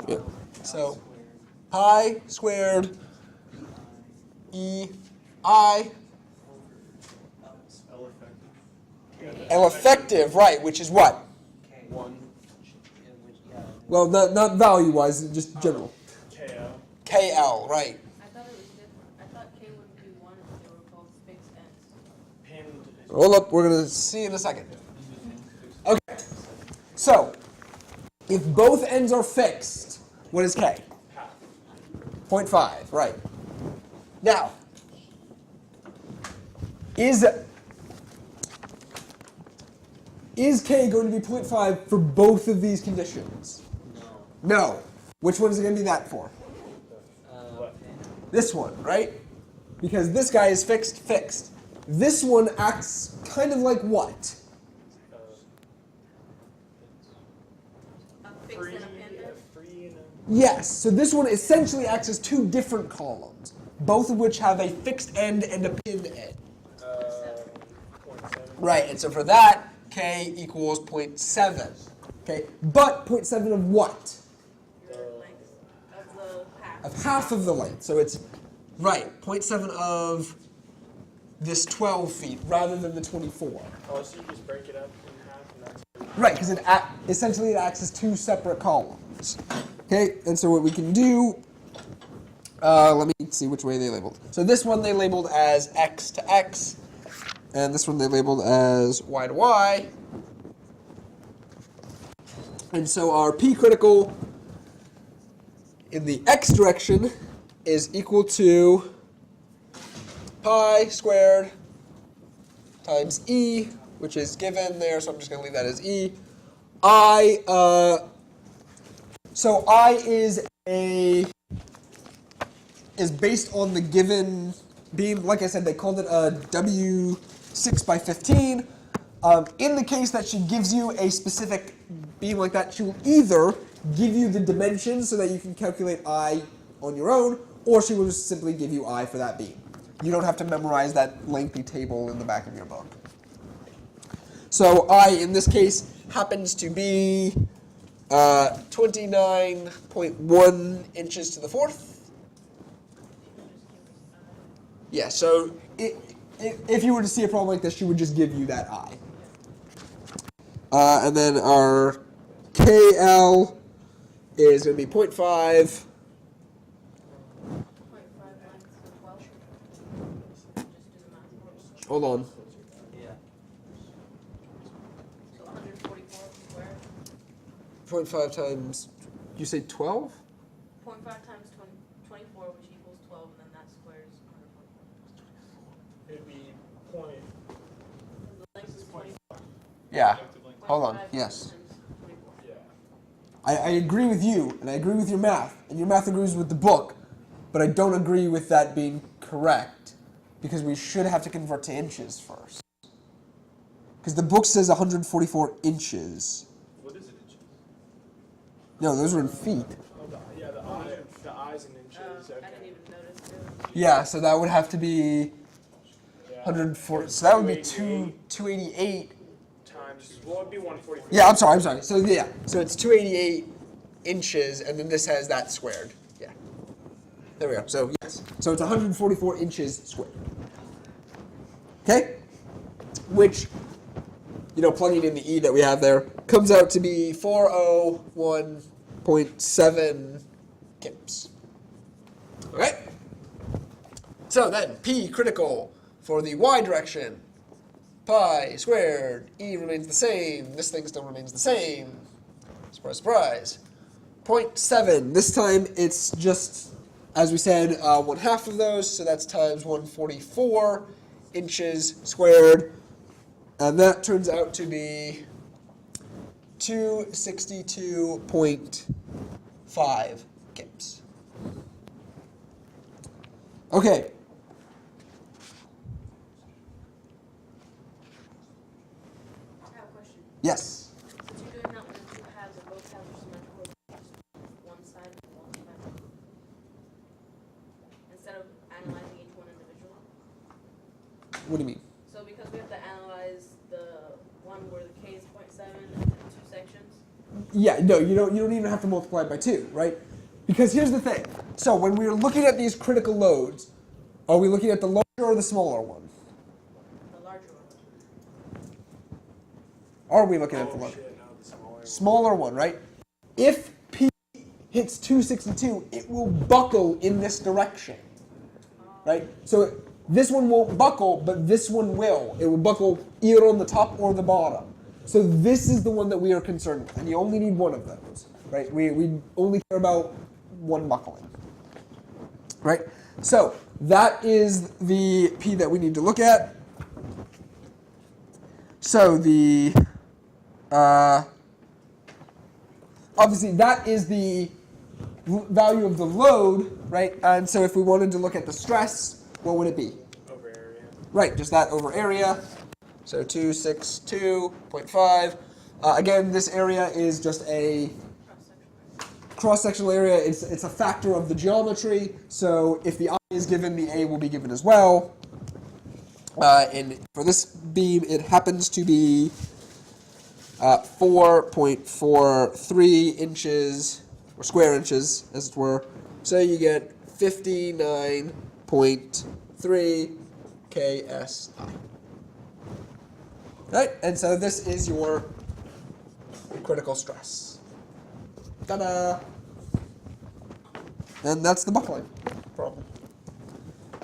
your Yeah. So, pi squared E I L effective, right, which is what? one Well, not value-wise, just general. KL. KL, right. I thought it was different. I thought K would be one if they were called fixed ends. Pinned is Hold up, we're going to see in a second. Okay, so, if both ends are fixed, what is K? half. 0.5, right. Now, is K going to be 0.5 for both of these conditions? No. Which one is it going to be that for? This one, right? Because this guy is fixed. This one acts kind of like what? A fixed Free, and a pendant. free and Yes, so this one essentially acts as two different columns, both of which have a fixed end and a pin end. 0.7. Right, and so for that, K equals 0.7. Okay, but 0.7 of what? The length of the half. Of half of the length. So it's, right, 0.7 of this 12 feet rather than the 24. Oh, so you just break it up in half and that's Right, because essentially it acts as two separate columns. Okay, and so what we can do, let me see which way they labeled. So this one they labeled as X to X, and this one they labeled as Y to Y. And so our P critical in the X direction is equal to pi squared times E, which is given there, so I'm just going to leave that as E. So I is a is based on the given beam. Like I said, they called it a W6 by 15. In the case that she gives you a specific beam like that, she will either give you the dimensions so that you can calculate I on your own, or she will just simply give you I for that beam. You don't have to memorize that lengthy table in the back of your book. So I, in this case, happens to be 29.1 inches to the fourth. Yeah, so if you were to see a problem like this, she would just give you that I. And then our KL is going to be 0.5. 0.5 minus 12. Just do the math. Hold on. Yeah. So 144 squared. 0.5 times, you say 12? 0.5 times 24, which equals 12, and then that squares 144. It'd be point. The length is 24. Yeah. Hold on, 0.5 yes. times 24. Yeah. I agree with you, and I agree with your math, and your math agrees with the book, but I don't agree with that being correct, because we should have to convert to inches first. Because the book says 144 inches. What is it, inches? No, those are in feet. Oh, the eyes and inches. I Okay. didn't even notice too. Yeah, so that would have to be Yeah. 104. So that would be 288. Times. Well, it'd be 144. Yeah, I'm sorry. So yeah, so it's 288 inches, and then this has that squared. Yeah. There we go. So yes, so it's 144 inches squared. Okay, which, plugging in the E that we have there, comes out to be 401.7 kips. Okay. So then P critical for the Y direction. Pi squared, E remains the same, this thing still remains the same. Surprise, surprise. 0.7, this time it's just, as we said, 1/2 of those, so that's times 144 inches squared. And that turns out to be 262.5 kips. Okay. I have a question. Yes. Since you're doing that with the two halves and both halves are symmetrical, just one side and one side. Instead of analyzing each one individually. What do you mean? So because we have to analyze the one where the K is 0.7 and two sections. Yeah, no, you don't even have to multiply it by 2, right? Because here's the thing. So when we're looking at these critical loads, are we looking at the larger or the smaller one? The larger one. Are we looking at the larger? Shit, no, the smaller. Smaller one, right? If P hits 262, it will buckle in this direction, right? So this one won't buckle, but this one will. It will buckle either on the top or the bottom. So this is the one that we are concerned with, and you only need one of those, right? We only care about one buckling, right? So that is the P that we need to look at. So the obviously that is the value of the load, right? And so if we wanted to look at the stress, what would it be? Over area. Right, just that over area. So 262.5. Again, this area is just a cross-sectional area. It's a factor of the geometry. So if the I is given, the A will be given as well. And for this beam, it happens to be 4.43 inches, or square inches, as it were. So you get 59.3 KSI. Right, and so this is your critical stress. Ta-da! And that's the buckling problem.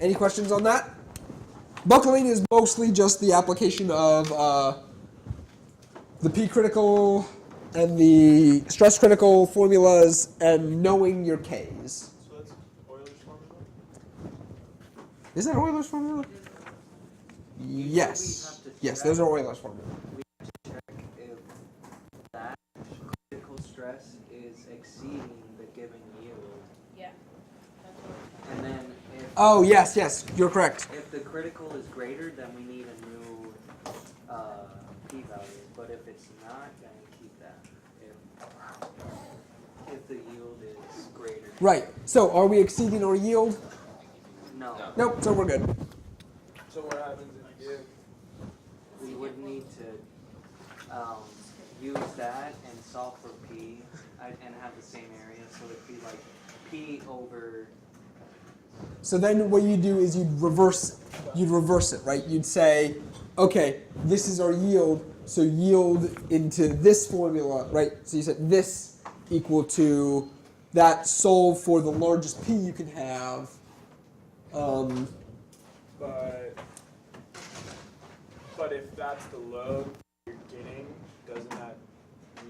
Any questions on that? Buckling is mostly just the application of the P critical and the stress critical formulas and knowing your Ks. So that's Euler's formula? Is that Euler's formula? Yes. Yes, those are Euler's formula. We have to check if that critical stress is exceeding the given yield. Yeah. That's what And then Oh, yes, yes, you're correct. If the critical is greater, then we need a new p-value. But if it's not, then we keep that. If the yield is greater. Right. So are we exceeding our yield? No. Nope, so we're good. So what happens if you do? We would need to use that and solve for p and have the same area. So it'd be like p over. So then what you do is you'd reverse it, right? You'd say, okay, this is our yield, so yield into this formula, right? So you said this equal to that, solve for the largest p you can have. But if that's the load you're getting, doesn't that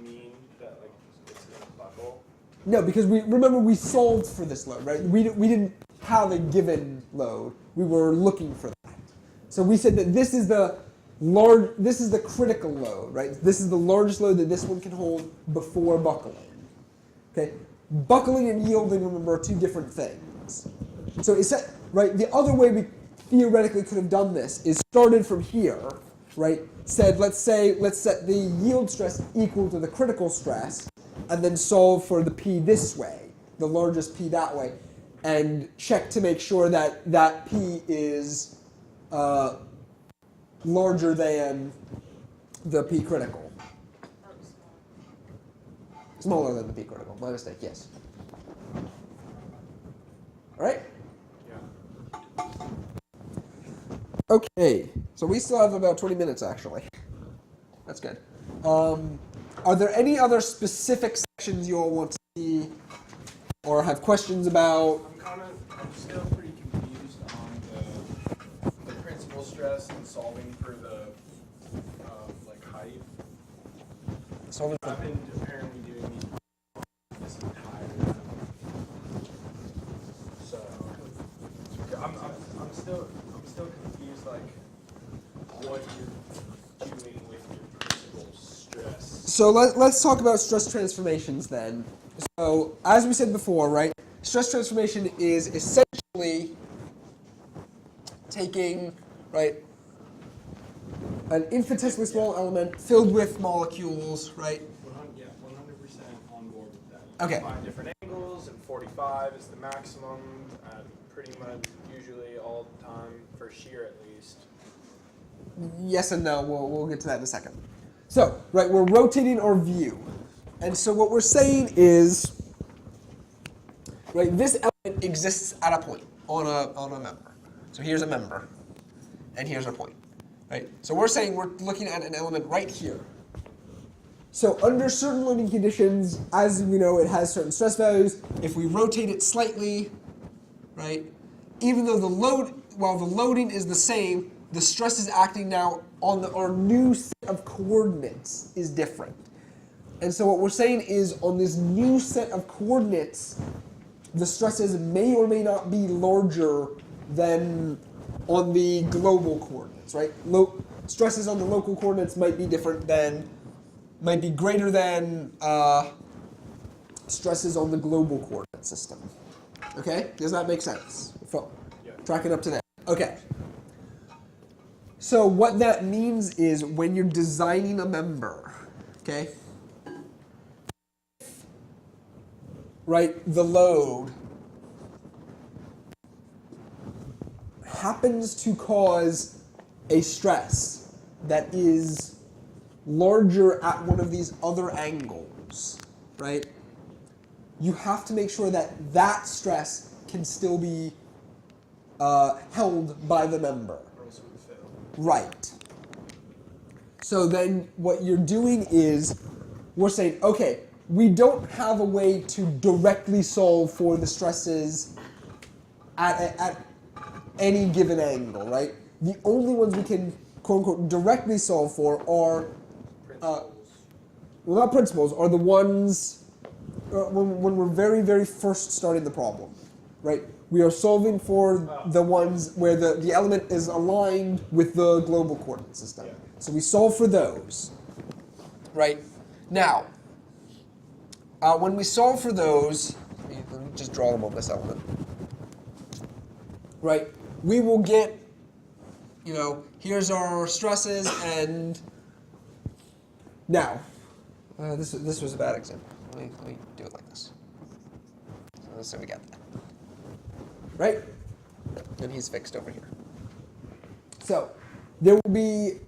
mean that like it's gonna buckle? No, because we solved for this load, right? We didn't have a given load. We were looking for that. So we said that this is the critical load, right? This is the largest load that this one can hold before buckling. Okay? Buckling and yielding, remember, are two different things. So it's right. The other way we theoretically could have done this is started from here, right? Said let's set the yield stress equal to the critical stress, and then solve for the p this way, the largest p that way, and check to make sure that that p is larger than the p critical. Smaller than the p critical. My mistake. Yes. All right. Okay, so we still have about 20 minutes, actually. That's good. Are there any other specific sections you all want to see or have questions about? I'm still pretty confused on the principal stress and solving for the like height. Solving for I've been apparently doing these this entire time. So I'm still confused, like what you're doing with your principal stress. So let's talk about stress transformations then. So as we said before, right, stress transformation is essentially taking, right, an infinitesimally small element filled with molecules, right? 100% on board with that. Okay. 5 different angles, and 45 is the maximum at pretty much usually all the time for shear at least. Yes and no. We'll get to that in a second. So, right, we're rotating our view. And so what we're saying is, right, this element exists at a point on a member. So here's a member, and here's our point, right? So we're saying we're looking at an element right here. So under certain loading conditions, as we know, it has certain stress values. If we rotate it slightly, right, even though while the loading is the same, the stress is acting now on our new set of coordinates is different. And so what we're saying is on this new set of coordinates, the stresses may or may not be larger than on the global coordinates, right? Stresses on the local coordinates might be greater than stresses on the global coordinate system. Okay? Does that make sense? Yeah. Tracking up to that. Okay. So what that means is when you're designing a member, okay, right, the load happens to cause a stress that is larger at one of these other angles, right? You have to make sure that that stress can still be held by the member. Or else it would fail. Right. So then what you're doing is we're saying, okay, we don't have a way to directly solve for the stresses at any given angle, right? The only ones we can, quote unquote, directly solve for are, well, not principles, are the ones when we're very, very first starting the problem, right? We are solving for the ones where the element is aligned with the global coordinate system. Yeah. So we solve for those, right? Now, when we solve for those, let me just draw them on this element. right, we will get, you know, here's our stresses, and now, this was a bad example. Let me do it like this. So let's say we got that. Right? And he's fixed over here. So there will be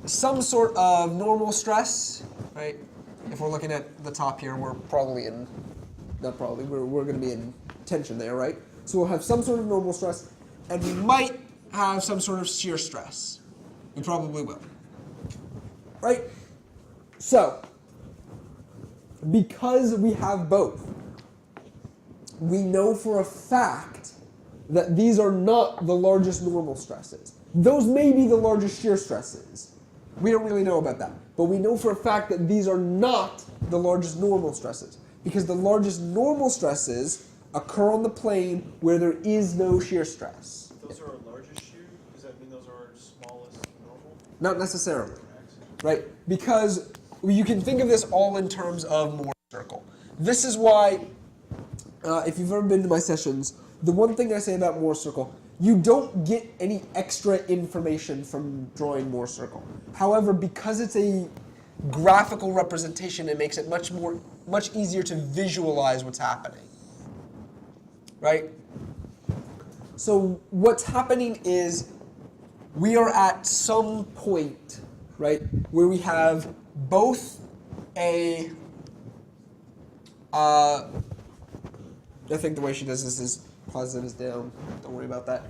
some sort of normal stress, right? If we're looking at the top here, we're probably in, not probably, we're going to be in tension there, right? So we'll have some sort of normal stress, and we might have some sort of shear stress. We probably will. Right? So, because we have both, we know for a fact that these are not the largest normal stresses. Those may be the largest shear stresses. We don't really know about that. But we know for a fact that these are not the largest normal stresses, because the largest normal stresses occur on the plane where there is no shear stress. Those are our largest shear? Does that mean those are our smallest normal? Not necessarily, right? Because you can think of this all in terms of Mohr's circle. This is why, if you've ever been to my sessions, the one thing I say about Mohr's circle, you don't get any extra information from drawing Mohr's circle. However, because it's a graphical representation, it makes it much easier to visualize what's happening. Right? So what's happening is we are at some point, right, where we have both a, I think the way she does this is positive is down, don't worry about that.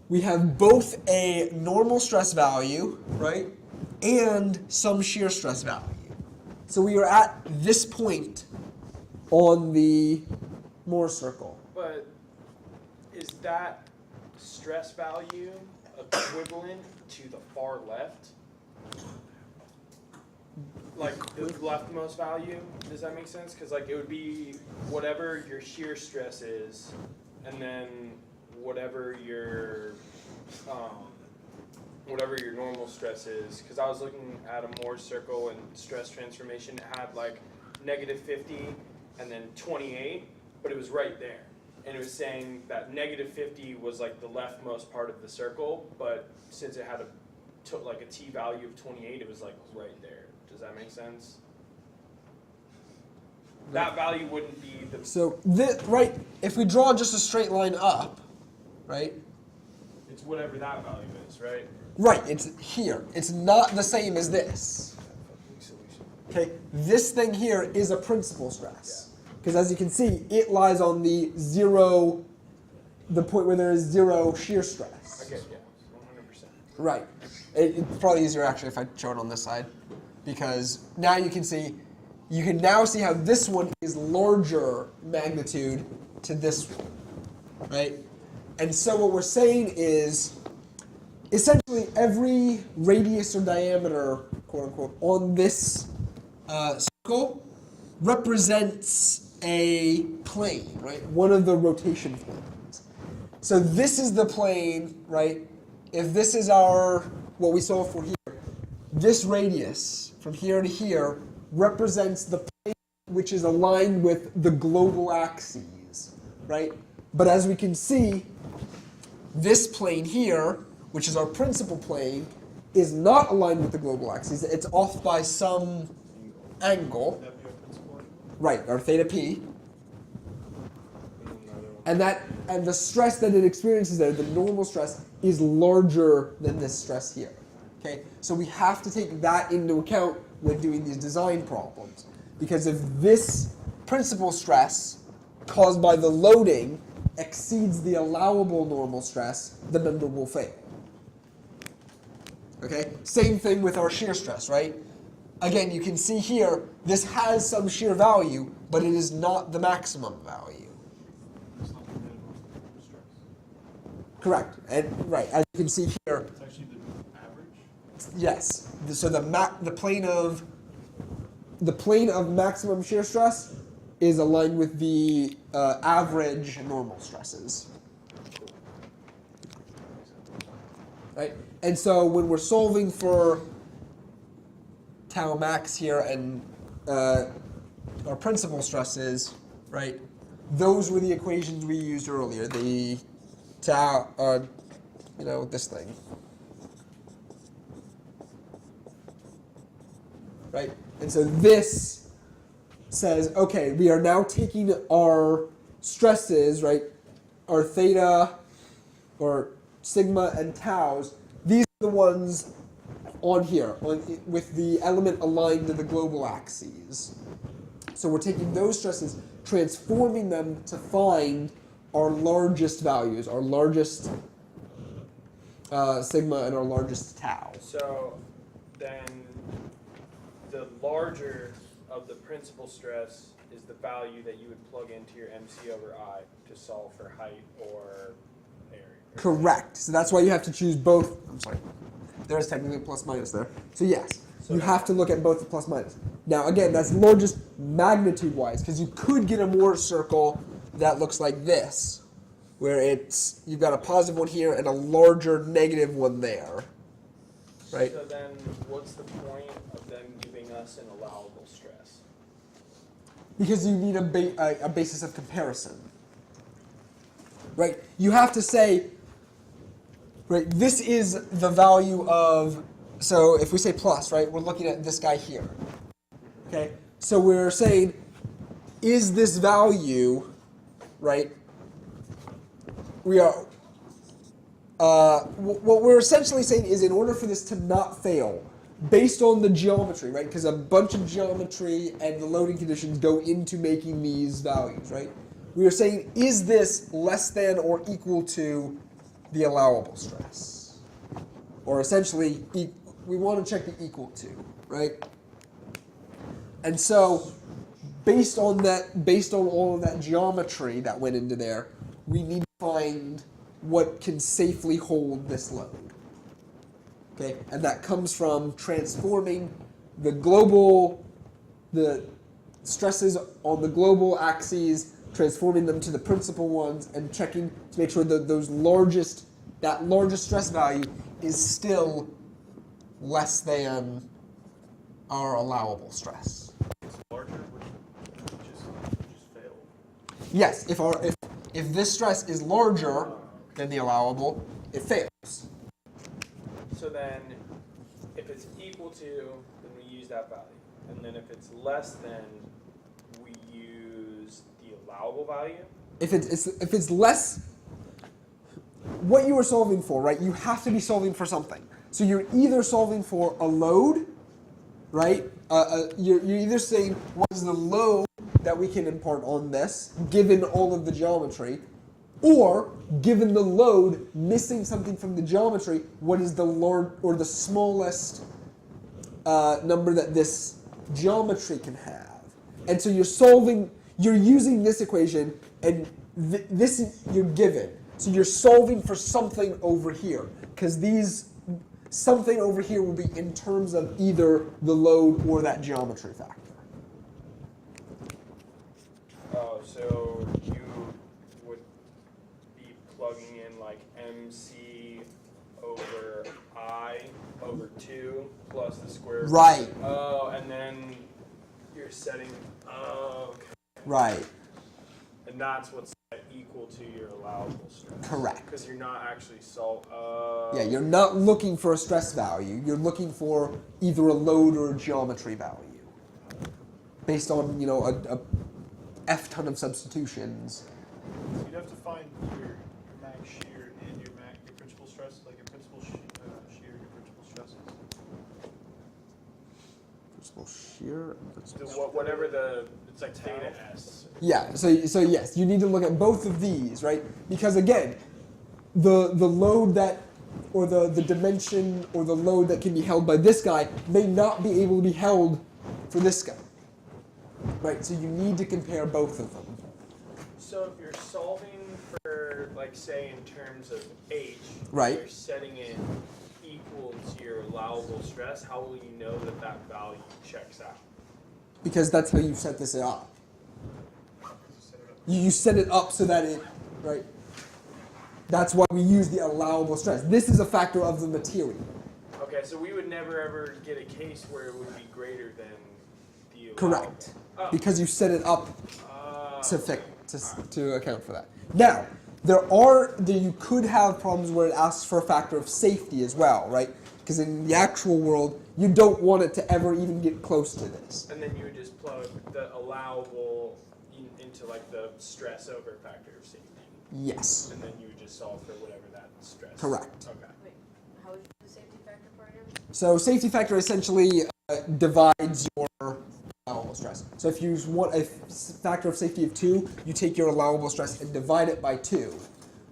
We have both a normal stress value, right, and some shear stress value. So we are at this point on the Mohr circle. But is that stress value equivalent to the far left? Like the leftmost value? Does that make sense? Because like it would be whatever your shear stress is, and then whatever your normal stress is. Because I was looking at a Mohr circle and stress transformation. It had like -50 and then 28, but it was right there. And it was saying that -50 was like the leftmost part of the circle, but since it had a t value of 28, it was like right there. Does that make sense? That value wouldn't be the... So, right, if we draw just a straight line up, right? It's whatever that value is, right? Right, it's here. It's not the same as this. Okay, this thing here is a principal stress. Because as you can see, it lies on the point where there is zero shear stress. Okay, yeah, 100%. Right. It's probably easier actually if I show it on this side. Because now you can now see how this one is larger magnitude to this one, right? And so what we're saying is, essentially every radius or diameter, quote unquote, on this circle represents a plane, right? One of the rotation planes. So this is the plane, right? If this is what we saw for here, this radius from here to here represents the plane which is aligned with the global axes, right? But as we can see, this plane here, which is our principal plane, is not aligned with the global axes. It's off by some angle. Right, our theta p. And the stress that it experiences there, the normal stress, is larger than this stress here. Okay, so we have to take that into account when doing these design problems. Because if this principal stress caused by the loading exceeds the allowable normal stress, the member will fail. Okay, same thing with our shear stress, right? Again, you can see here, this has some shear value, but it is not the maximum value. Correct, and right, as you can see here. It's actually the average? Yes, so the plane of maximum shear stress is aligned with the average normal stresses. Right, and so when we're solving for tau max here and our principal stresses, right, those were the equations we used earlier. The to this thing. Right? And so this says, okay, we are now taking our stresses, right, our theta or sigma and taus, these are the ones on here, with the element aligned to the global axes. So we're taking those stresses, transforming them to find our largest values, our largest sigma and our largest tau. So then the larger of the principal stress is the value that you would plug into your MC over I to solve for height or area. Correct. So that's why you have to choose both. I'm sorry. There is technically a plus minus there. So yes, you have to look at both the plus minus. Now again, that's largest magnitude-wise, because you could get a Mohr circle that looks like this, where you've got a positive one here and a larger negative one there. Right? So then what's the point of them giving us an allowable stress? Because you need a basis of comparison. Right? You have to say, right, this is the value of, so if we say plus, right, we're looking at this guy here. Okay? So we're saying, is this value, right, what we're essentially saying is, in order for this to not fail, based on the geometry, right, because a bunch of geometry and the loading conditions go into making these values, right, we are saying, is this less than or equal to the allowable stress? Or essentially, we want to check the equal to, right? And so, based on all of that geometry that went into there, we need to find what can safely hold this load. Okay, and that comes from transforming the stresses on the global axes, transforming them to the principal ones, and checking to make sure that that largest stress value is still less than our allowable stress. It's larger, would just fail. Yes, if this stress is larger than the allowable, it fails. So then if it's equal to, then we use that value. And then if it's less than, we use the allowable value. If it's less, what you are solving for, right? You have to be solving for something. So you're either solving for a load, right? You're either saying what is the load that we can impart on this, given all of the geometry, or given the load missing something from the geometry, what is the the smallest number that this geometry can have? And so you're using this equation, and this you're given. So you're solving for something over here, because something over here will be in terms of either the load or that geometry factor. Oh, so you would be plugging in like MC over I over 2 plus the square root. Right. Oh, and then you're setting, okay. Right. And that's what's equal to your allowable stress. Correct. Because you're not actually Yeah, you're not looking for a stress value. You're looking for either a load or a geometry value, based on a F ton of substitutions. So you'd have to find your max shear and your principal stress, like your principal shear and your principal stresses. Principal shear and principal. Whatever it's like theta S. Yeah. So yes, you need to look at both of these, right? Because again, the load that, or the dimension or the load that can be held by this guy may not be able to be held for this guy. Right, so you need to compare both of them. So if you're solving for, like, say, in terms of H, right, you're setting it equal to your allowable stress, how will you know that that value checks out? Because that's how you set this up. You set it up so that right? That's why we use the allowable stress. This is a factor of the material. Okay, so we would never ever get a case where it would be greater than the allowable. Correct. Because you set it up to account for that. Now, You could have problems where it asks for a factor of safety as well, right? Because in the actual world, you don't want it to ever even get close to this. And then you would just plug the allowable into like the stress over factor of safety. Yes. And then you would just solve for whatever that stress. Correct. Okay. Wait, how would you do the safety factor part again? So safety factor essentially divides your allowable stress. So if you want a factor of safety of 2, you take your allowable stress and divide it by 2,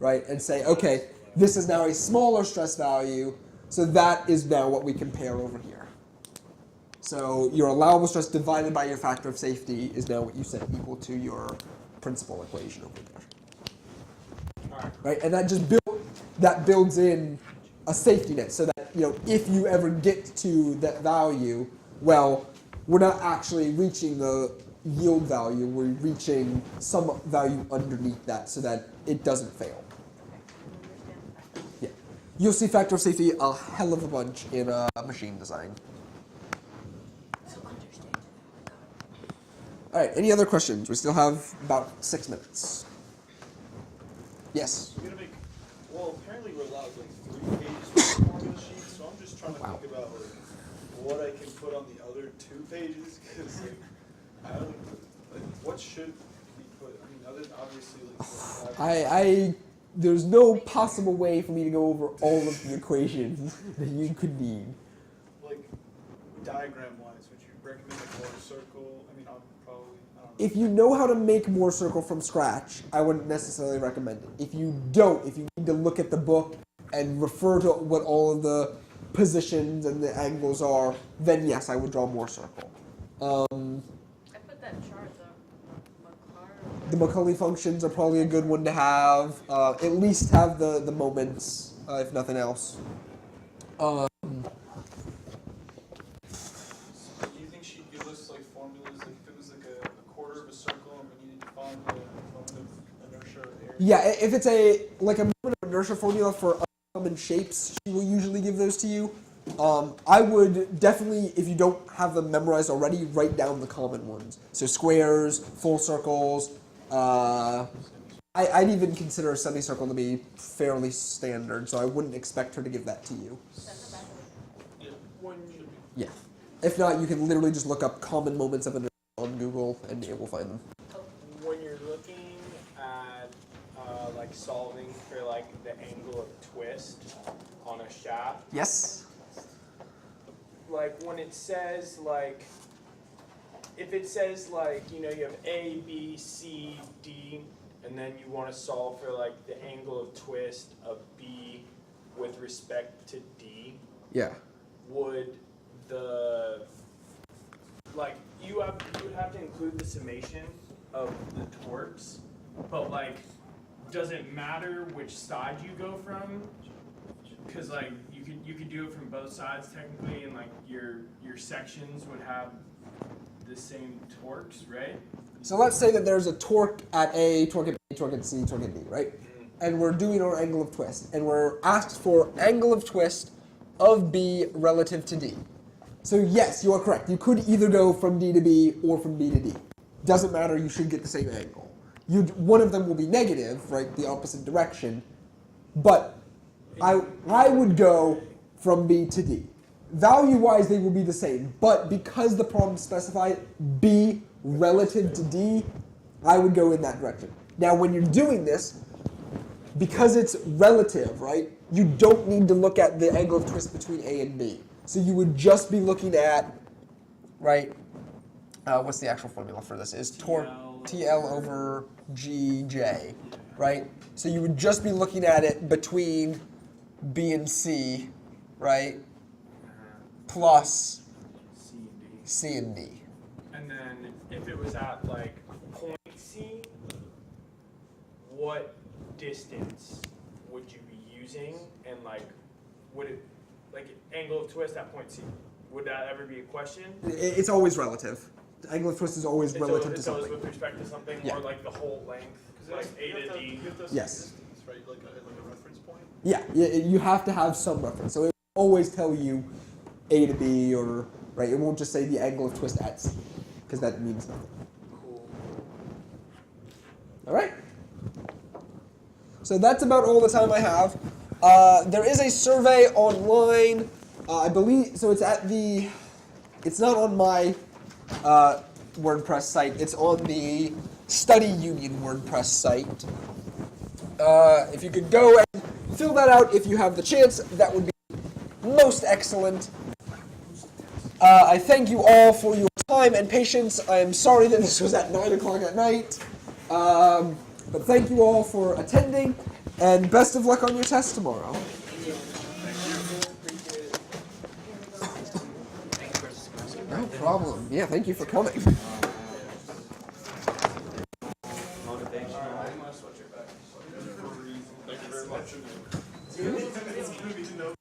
right? And say, okay, this is now a smaller stress value, so that is now what we compare over here. So your allowable stress divided by your factor of safety is now what you set equal to your principal equation over there. All right. Right? And that builds in a safety net so that, if you ever get to that value, well, we're not actually reaching the yield value, we're reaching some value underneath that so that it doesn't fail. Yeah. You'll see factor of safety a hell of a bunch in machine design. All right, any other questions? We still have about 6 minutes. Yes? We're gonna make, apparently we're allowed like 3 pages for the formula sheet, so I'm just trying to think about like what I can put on the other 2 pages, because like, I don't, like, what should be put, I mean, other than obviously like, There's no possible way for me to go over all of the equations that you could need. like diagram-wise, would you recommend like more circle? I mean, I'm probably, I don't know. If you know how to make more circle from scratch, I wouldn't necessarily recommend it. If you don't, if you need to look at the book and refer to what all of the positions and the angles are, then yes, I would draw more circle. I put that chart, The Macaulay functions are probably a good one to have. At least have the moments, if nothing else. Do you think she'd give us like formulas, like if it was like a quarter of a circle and we needed to find the moment of inertia area? Yeah, if it's a moment of inertia formula for uncommon shapes, she will usually give those to you. I would definitely, if you don't have them memorized already, write down the common ones. So squares, full circles. I'd even consider a semicircle to be fairly standard, so I wouldn't expect her to give that to you. Yeah, one should be. Yeah. If not, you can literally just look up common moments of inertia on Google, and it will find them. When you're looking at like solving for like the angle of twist on a shaft, Yes? like when it says like, if it says like, you have A, B, C, D, and then you want to solve for like the angle of twist of B with respect to D, Yeah. would you would have to include the summation of the torques, but like, does it matter which side you go from? Because like you could do it from both sides technically, and like your sections would have the same torques, right? So let's say that there's a torque at A, torque at B, torque at C, torque at D, right? And we're doing our angle of twist, and we're asked for angle of twist of B relative to D. So yes, you are correct. You could either go from D to B or from B to D. Doesn't matter, you should get the same angle. One of them will be negative, right, the opposite direction, but I would go from B to D. Value-wise, they will be the same, but because the problem specified B relative to D, I would go in that direction. Now, when you're doing this, because it's relative, right, you don't need to look at the angle of twist between A and B. So you would just be looking at, right, what's the actual formula for this? Is torque TL over GJ, right? So you would just be looking at it between B and C, right, plus C and D. And then if it was at like point C, what distance would you be using? And like, would it, like angle of twist at point C, would that ever be a question? It's always relative. The angle of twist is always relative to It's always something. with respect to something, Yeah. or like the whole length, like A to D. You have to have Yes. some distance, right? Like a reference point? Yeah, you have to have some reference. So it will always tell you A to B, or, right, it won't just say the angle of twist at C, because that means nothing. Cool. All right? So that's about all the time I have. There is a survey online. I believe so. It's at the. It's not on my WordPress site. It's on the Study Union WordPress site. If you could go and fill that out if you have the chance, that would be most excellent. I thank you all for your time and patience. I am sorry that this was at 9 o'clock at night. But thank you all for attending, and best of luck on your test tomorrow. No problem. Yeah, thank you for coming. Motivational. Thank you very much.